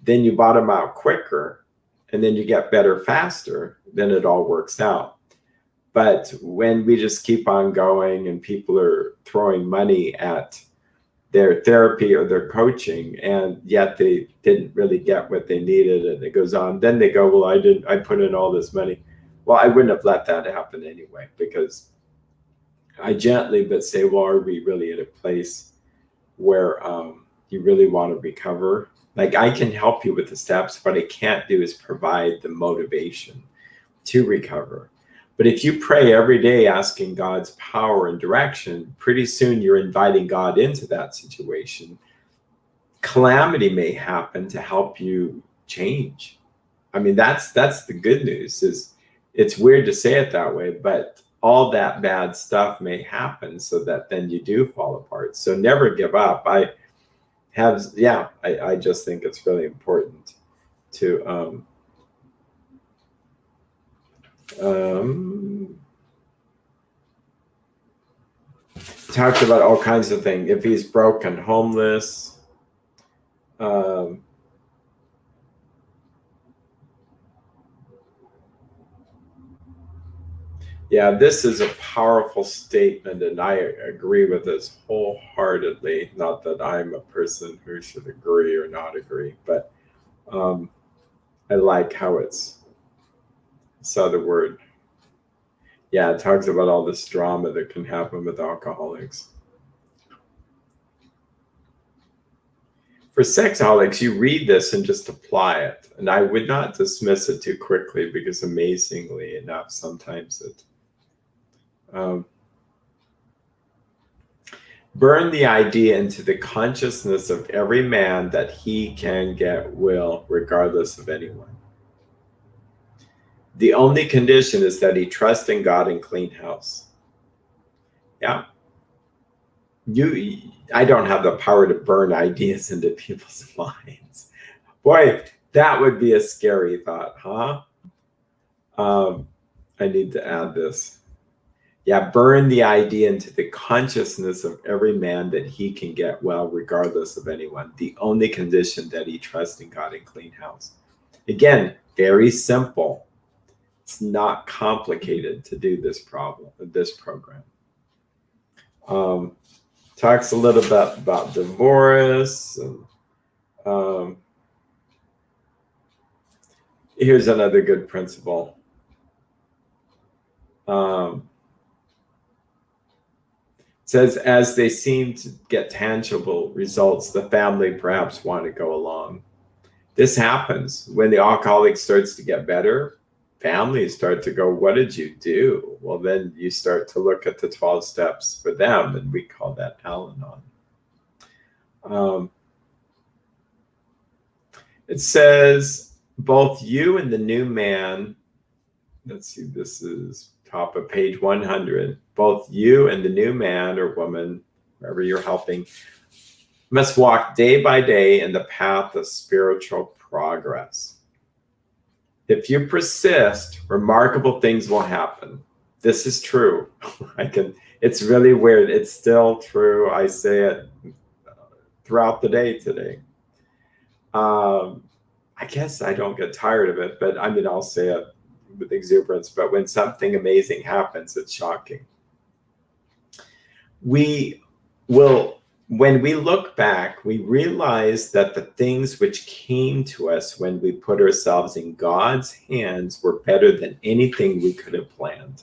then you bottom out quicker, and then you get better faster, then it all works out. But when we just keep on going and people are throwing money at their therapy or their coaching, and yet they didn't really get what they needed, and it goes on, then they go, well, I put in all this money. Well, I wouldn't have let that happen anyway, because I gently but say, well, are we really at a place where you really want to recover? Like, I can help you with the steps. What I can't do is provide the motivation to recover. But if you pray every day asking God's power and direction, pretty soon you're inviting God into that situation. Calamity may happen to help you change. I mean, that's the good news. Is it's weird to say it that way, but all that bad stuff may happen so that then you do fall apart. So never give up. I just think it's really important to talked about all kinds of things. If he's broke and homeless, yeah, this is a powerful statement, and I agree with this wholeheartedly. Not that I'm a person who should agree or not agree, but I like how saw the word. Yeah, it talks about all this drama that can happen with alcoholics. For sexaholics, you read this and just apply it. And I would not dismiss it too quickly, because amazingly enough, sometimes it burn the idea into the consciousness of every man that he can get well regardless of anyone. The only condition is that he trusts in God and clean house. Yeah. I don't have the power to burn ideas into people's minds. Boy, that would be a scary thought, huh? I need to add this. Yeah, burn the idea into the consciousness of every man that he can get well regardless of anyone. The only condition that he trusts in God and clean house. Again, very simple. It's not complicated to do this program. Talks a little bit about divorce. And, here's another good principle. It says, as they seem to get tangible results, the family perhaps want to go along. This happens when the alcoholic starts to get better. Families start to go, what did you do? Well, then you start to look at the 12 steps for them, and we call that Al-Anon. It says, both you and the new man, let's see, this is top of page 100, both you and the new man or woman, wherever you're helping, must walk day by day in the path of spiritual progress. If you persist, remarkable things will happen. This is true. It's really weird. It's still true. I say it throughout the day today. I guess I don't get tired of it, but I'll say it with exuberance, but when something amazing happens, it's shocking. When we look back, we realize that the things which came to us when we put ourselves in God's hands were better than anything we could have planned.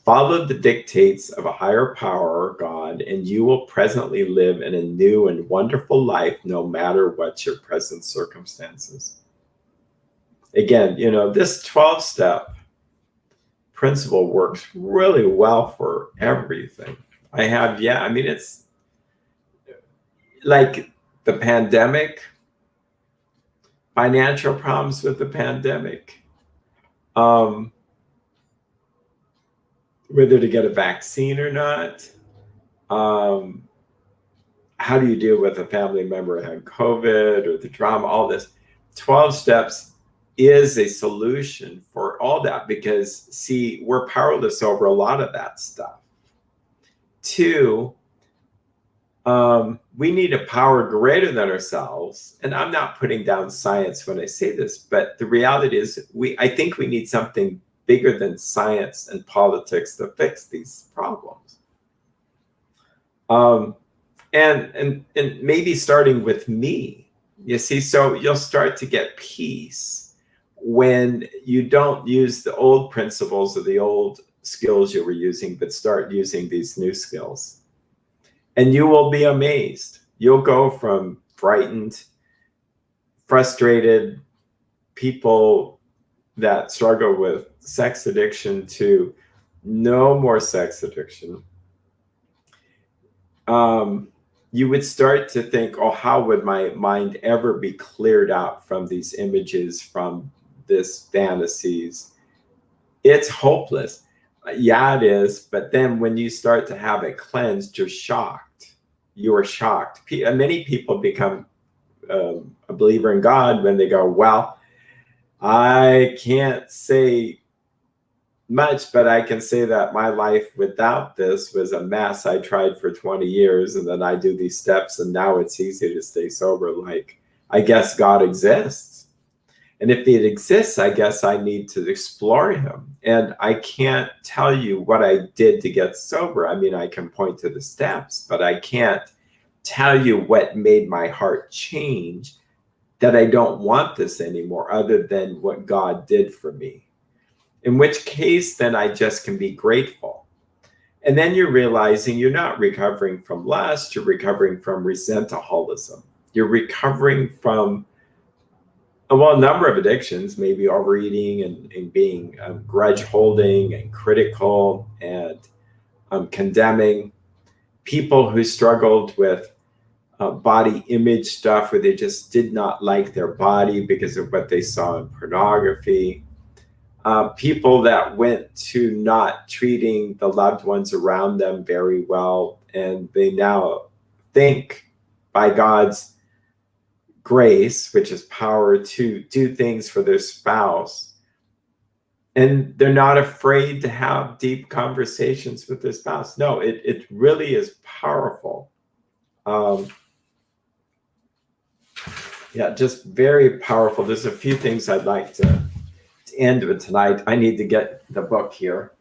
Follow the dictates of a higher power, God, and you will presently live in a new and wonderful life, no matter what your present circumstances. Again, this 12-step principle works really well for everything. It's like the pandemic, financial problems with the pandemic, whether to get a vaccine or not, how do you deal with a family member who had COVID or the trauma, all this. 12 steps is a solution for all that because, see, we're powerless over a lot of that stuff. 2, we need a power greater than ourselves. And I'm not putting down science when I say this, but the reality is I think we need something bigger than science and politics to fix these problems. And maybe starting with me, you see, so you'll start to get peace when you don't use the old principles or the old skills you were using, but start using these new skills. And you will be amazed. You'll go from frightened, frustrated people that struggle with sex addiction to no more sex addiction. You would start to think, oh, how would my mind ever be cleared out from these images, from this fantasies? It's hopeless. Yeah, it is. But then when you start to have it cleansed, you're shocked. You are shocked. Many people become a believer in God when they go, well, I can't say much, but I can say that my life without this was a mess. I tried for 20 years and then I do these steps and now it's easy to stay sober. Like, I guess God exists. And if it exists, I guess I need to explore him. And I can't tell you what I did to get sober. I can point to the steps, but I can't tell you what made my heart change, that I don't want this anymore, other than what God did for me. In which case, then I just can be grateful. And then you're realizing you're not recovering from lust, you're recovering from resentaholism. You're recovering from a number of addictions, maybe overeating and being grudge holding and critical and condemning. People who struggled with body image stuff where they just did not like their body because of what they saw in pornography. People that went to not treating the loved ones around them very well, and they now think by God's grace, which is power, to do things for their spouse, and they're not afraid to have deep conversations with their spouse. No, it really is powerful. Just very powerful. There's a few things I'd like to end with tonight. I need to get the book here.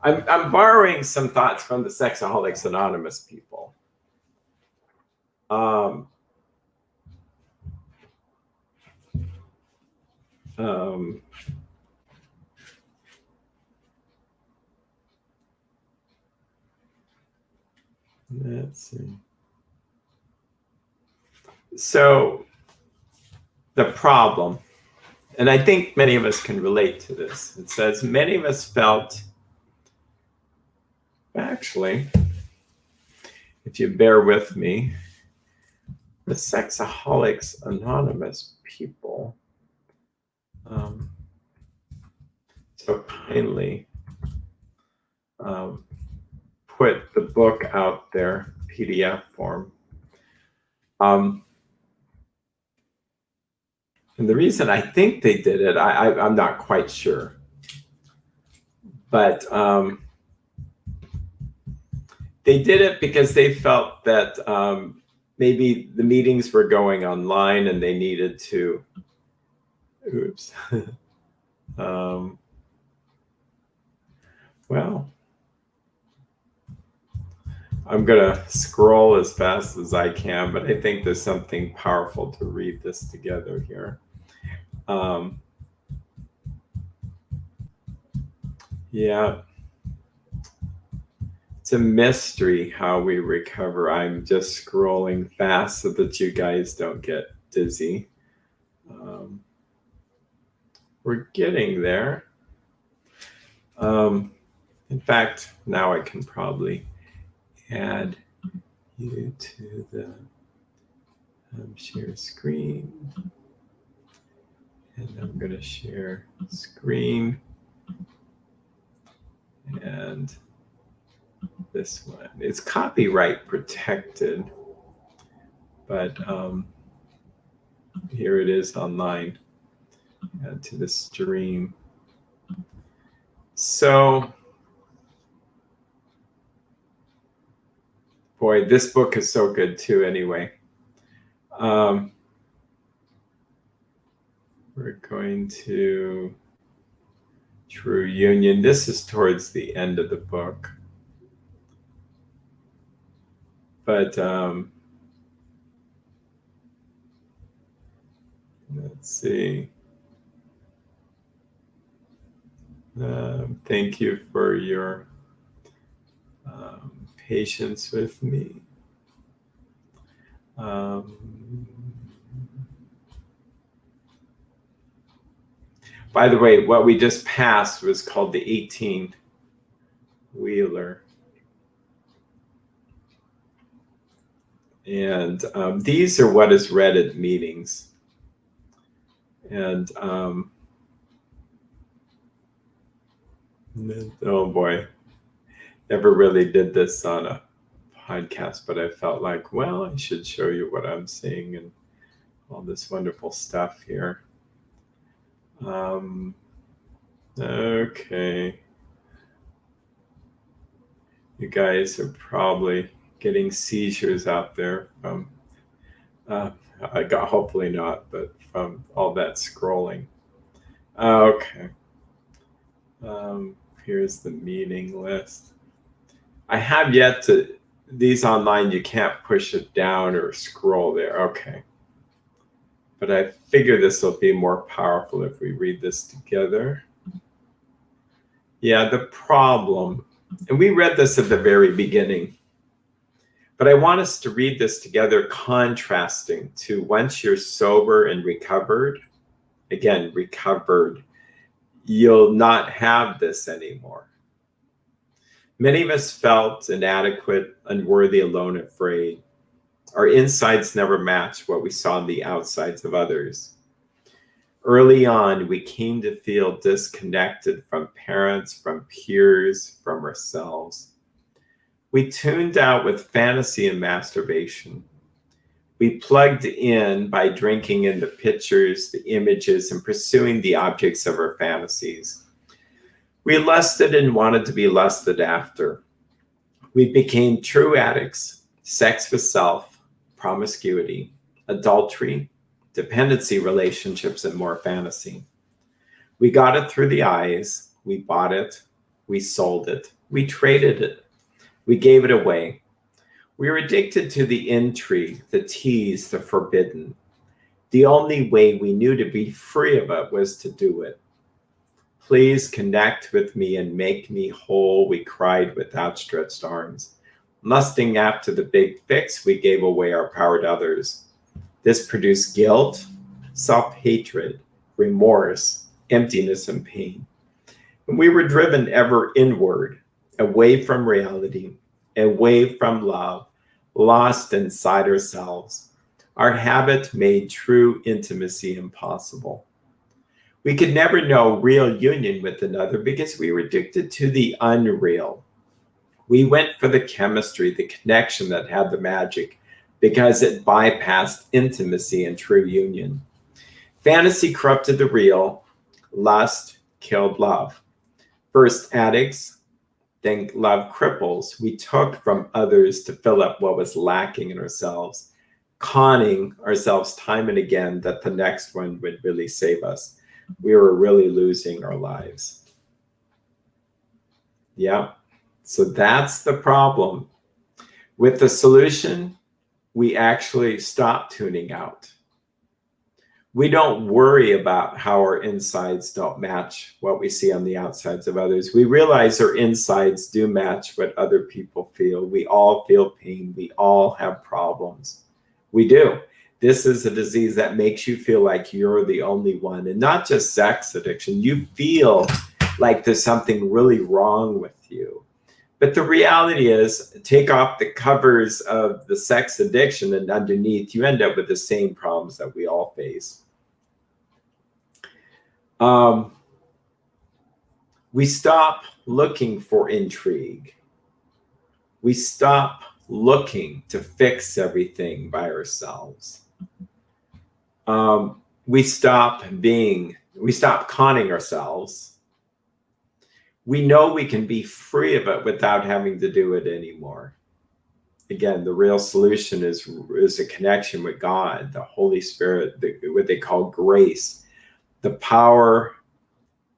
I'm borrowing some thoughts from the Sexaholics Anonymous people. Let's see. So the problem, and I think many of us can relate to this. It says many of us felt, actually, if you bear with me, the Sexaholics Anonymous people so kindly put the book out there, PDF form. And the reason I think they did it, I'm not quite sure. But they did it because they felt that maybe the meetings were going online and they needed to, oops. Well, I'm going to scroll as fast as I can, but I think there's something powerful to read this together here. Yeah. It's a mystery how we recover. I'm just scrolling fast so that you guys don't get dizzy. We're getting there. In fact, now I can probably add you to the share screen. And I'm going to share screen. And this one, it's copyright protected, but here it is online. Add to the stream. So, boy, this book is so good too anyway. We're going to True Union. This is towards the end of the book. But let's see. Thank you for your patience with me. By the way, what we just passed was called the 18-wheeler. And these are what is read at meetings. And oh boy, never really did this on a podcast, but I felt like, well, I should show you what I'm seeing and all this wonderful stuff here. Okay. You guys are probably getting seizures out there from, hopefully not, but from all that scrolling. Okay. Here's the meeting list. I have yet to, these online, you can't push it down or scroll there. Okay. But I figure this will be more powerful if we read this together. Yeah, the problem, and we read this at the very beginning, but I want us to read this together, contrasting to once you're sober and recovered, again, recovered, you'll not have this anymore. Many of us felt inadequate, unworthy, alone, afraid. Our insides never matched what we saw on the outsides of others. Early on, we came to feel disconnected from parents, from peers, from ourselves. We tuned out with fantasy and masturbation. We plugged in by drinking in the pictures, the images, and pursuing the objects of our fantasies. We lusted and wanted to be lusted after. We became true addicts, sex with self, promiscuity, adultery, dependency relationships, and more fantasy. We got it through the eyes. We bought it. We sold it. We traded it. We gave it away. We were addicted to the intrigue, the tease, the forbidden. The only way we knew to be free of it was to do it. Please connect with me and make me whole, we cried with outstretched arms. Lusting after the big fix, we gave away our power to others. This produced guilt, self-hatred, remorse, emptiness, and pain. And we were driven ever inward, away from reality, away from love, lost inside ourselves. Our habit made true intimacy impossible. We could never know real union with another because we were addicted to the unreal. We went for the chemistry, the connection that had the magic, because it bypassed intimacy and true union. Fantasy corrupted the real. Lust killed love. First addicts, then love cripples. We took from others to fill up what was lacking in ourselves, conning ourselves time and again that the next one would really save us. We were really losing our lives. Yeah, so that's the problem. With the solution, we actually stop tuning out. We don't worry about how our insides don't match what we see on the outsides of others. We realize our insides do match what other people feel. We all feel pain. We all have problems. We do. This is a disease that makes you feel like you're the only one, and not just sex addiction. You feel like there's something really wrong with you. But the reality is, take off the covers of the sex addiction, and underneath, you end up with the same problems that we all face. We stop looking for intrigue. We stop looking to fix everything by ourselves. We stop conning ourselves. We know we can be free of it without having to do it anymore. Again, the real solution is a connection with God, the Holy Spirit, what they call grace. The power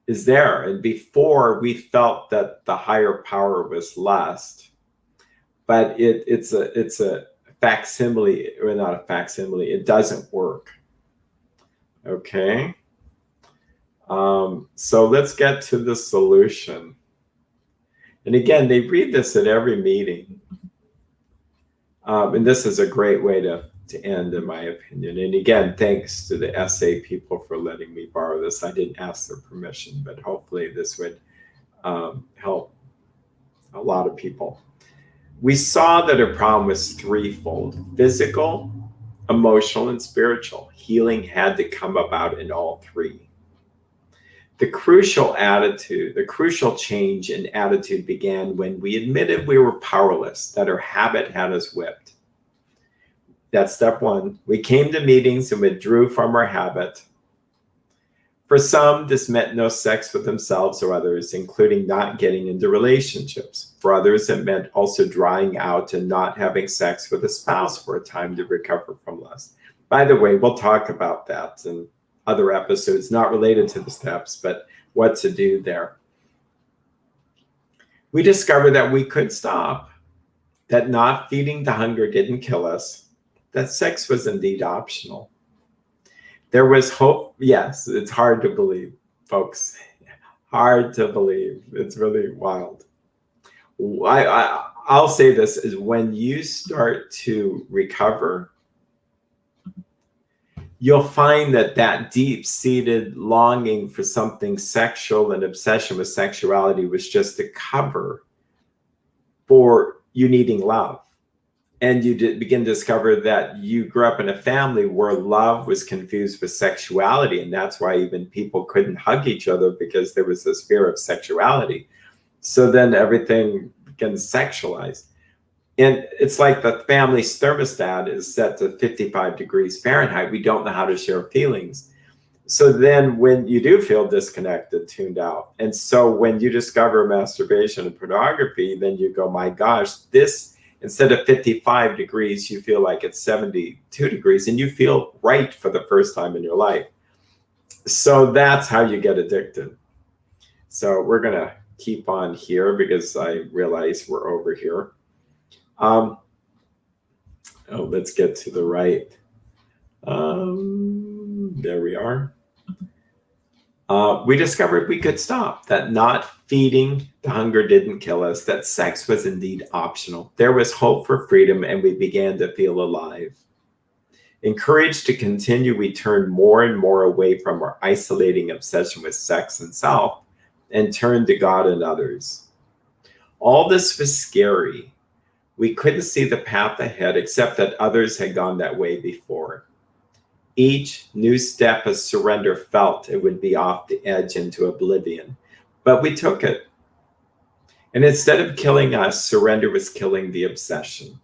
is there. And before, we felt that the higher power was lust, but it's a facsimile, or not a facsimile. It doesn't work. Okay. So let's get to the solution. And again, they read this at every meeting. And this is a great way to end, in my opinion. And again, thanks to the SA people for letting me borrow this. I didn't ask their permission, but hopefully this would help a lot of people. We saw that our problem was threefold: physical, emotional, and spiritual. Healing had to come about in all three. The crucial change in attitude began when we admitted we were powerless, that our habit had us whipped. That's step one. We came to meetings and withdrew from our habit. For some, this meant no sex with themselves or others, including not getting into relationships. For others, it meant also drying out and not having sex with a spouse for a time to recover from lust. By the way, we'll talk about that in other episodes, not related to the steps, but what to do there. We discovered that we could stop, that not feeding the hunger didn't kill us, that sex was indeed optional. There was hope. Yes, it's hard to believe, folks. Hard to believe. It's really wild. I'll say this is when you start to recover, you'll find that deep-seated longing for something sexual and obsession with sexuality was just a cover for you needing love. And you begin to discover that you grew up in a family where love was confused with sexuality. And that's why even people couldn't hug each other, because there was this fear of sexuality. So then everything begins sexualized. And it's like the family's thermostat is set to 55 degrees Fahrenheit. We don't know how to share feelings. So then when you do feel disconnected, tuned out, and so when you discover masturbation and pornography, then you go, my gosh, this, instead of 55 degrees, you feel like it's 72 degrees, and you feel right for the first time in your life. So that's how you get addicted. So we're going to keep on here because I realize we're over here. Let's get to the right. There we are. We discovered we could stop, that not feeding the hunger didn't kill us, that sex was indeed optional. There was hope for freedom, and we began to feel alive. Encouraged to continue, we turned more and more away from our isolating obsession with sex and self and turned to God and others. All this was scary. We couldn't see the path ahead except that others had gone that way before. Each new step of surrender felt it would be off the edge into oblivion, but we took it. And instead of killing us, surrender was killing the obsession.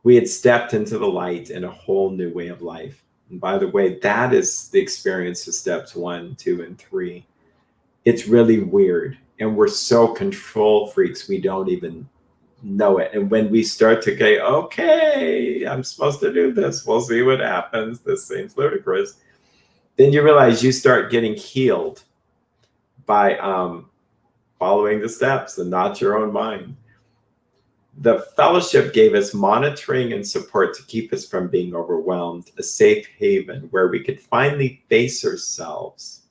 We had stepped into the light in a whole new way of life. And by the way, that is the experience of steps 1, 2, and 3. It's really weird. And we're so control freaks, we don't even know it. And when we start to go, okay, I'm supposed to do this, we'll see what happens, this seems ludicrous, then you realize you start getting healed by following the steps and not your own mind. The fellowship gave us monitoring and support to keep us from being overwhelmed, a safe haven where we could finally face ourselves.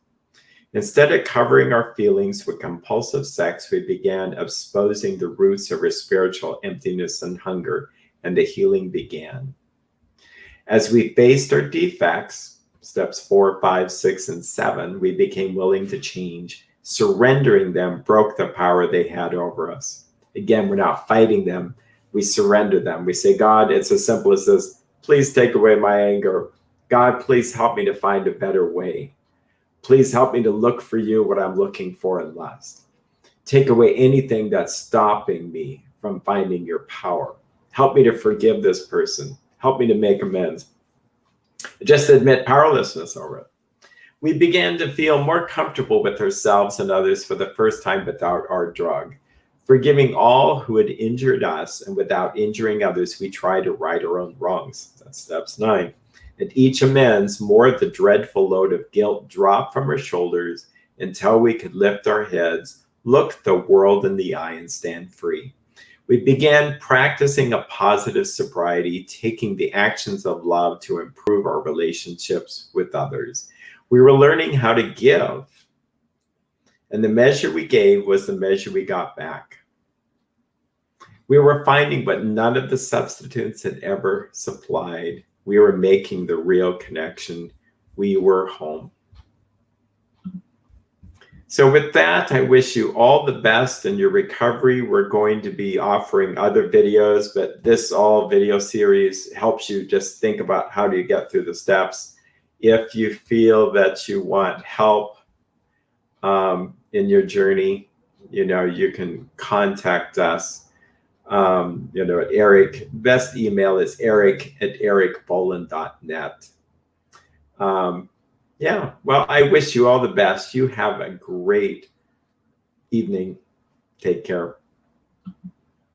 Instead of covering our feelings with compulsive sex, we began exposing the roots of our spiritual emptiness and hunger, and the healing began. As we faced our defects, steps 4, 5, 6, and 7, we became willing to change. Surrendering them broke the power they had over us. Again, we're not fighting them. We surrender them. We say, God, it's as simple as this. Please take away my anger. God, please help me to find a better way. Please help me to look for you what I'm looking for in lust. Take away anything that's stopping me from finding your power. Help me to forgive this person. Help me to make amends. Just admit powerlessness over it. We began to feel more comfortable with ourselves and others for the first time without our drug. Forgiving all who had injured us, and without injuring others, we try to right our own wrongs. That's steps 9. At each amends, more of the dreadful load of guilt dropped from our shoulders until we could lift our heads, look the world in the eye, and stand free. We began practicing a positive sobriety, taking the actions of love to improve our relationships with others. We were learning how to give, and the measure we gave was the measure we got back. We were finding what none of the substitutes had ever supplied. We were making the real connection. We were home. So with that, I wish you all the best in your recovery. We're going to be offering other videos, but this all video series helps you just think about how do you get through the steps. If you feel that you want help in your journey, you can contact us. At Eric, best email is eric@ericboland.net. Yeah, well, I wish you all the best. You have a great evening. Take care.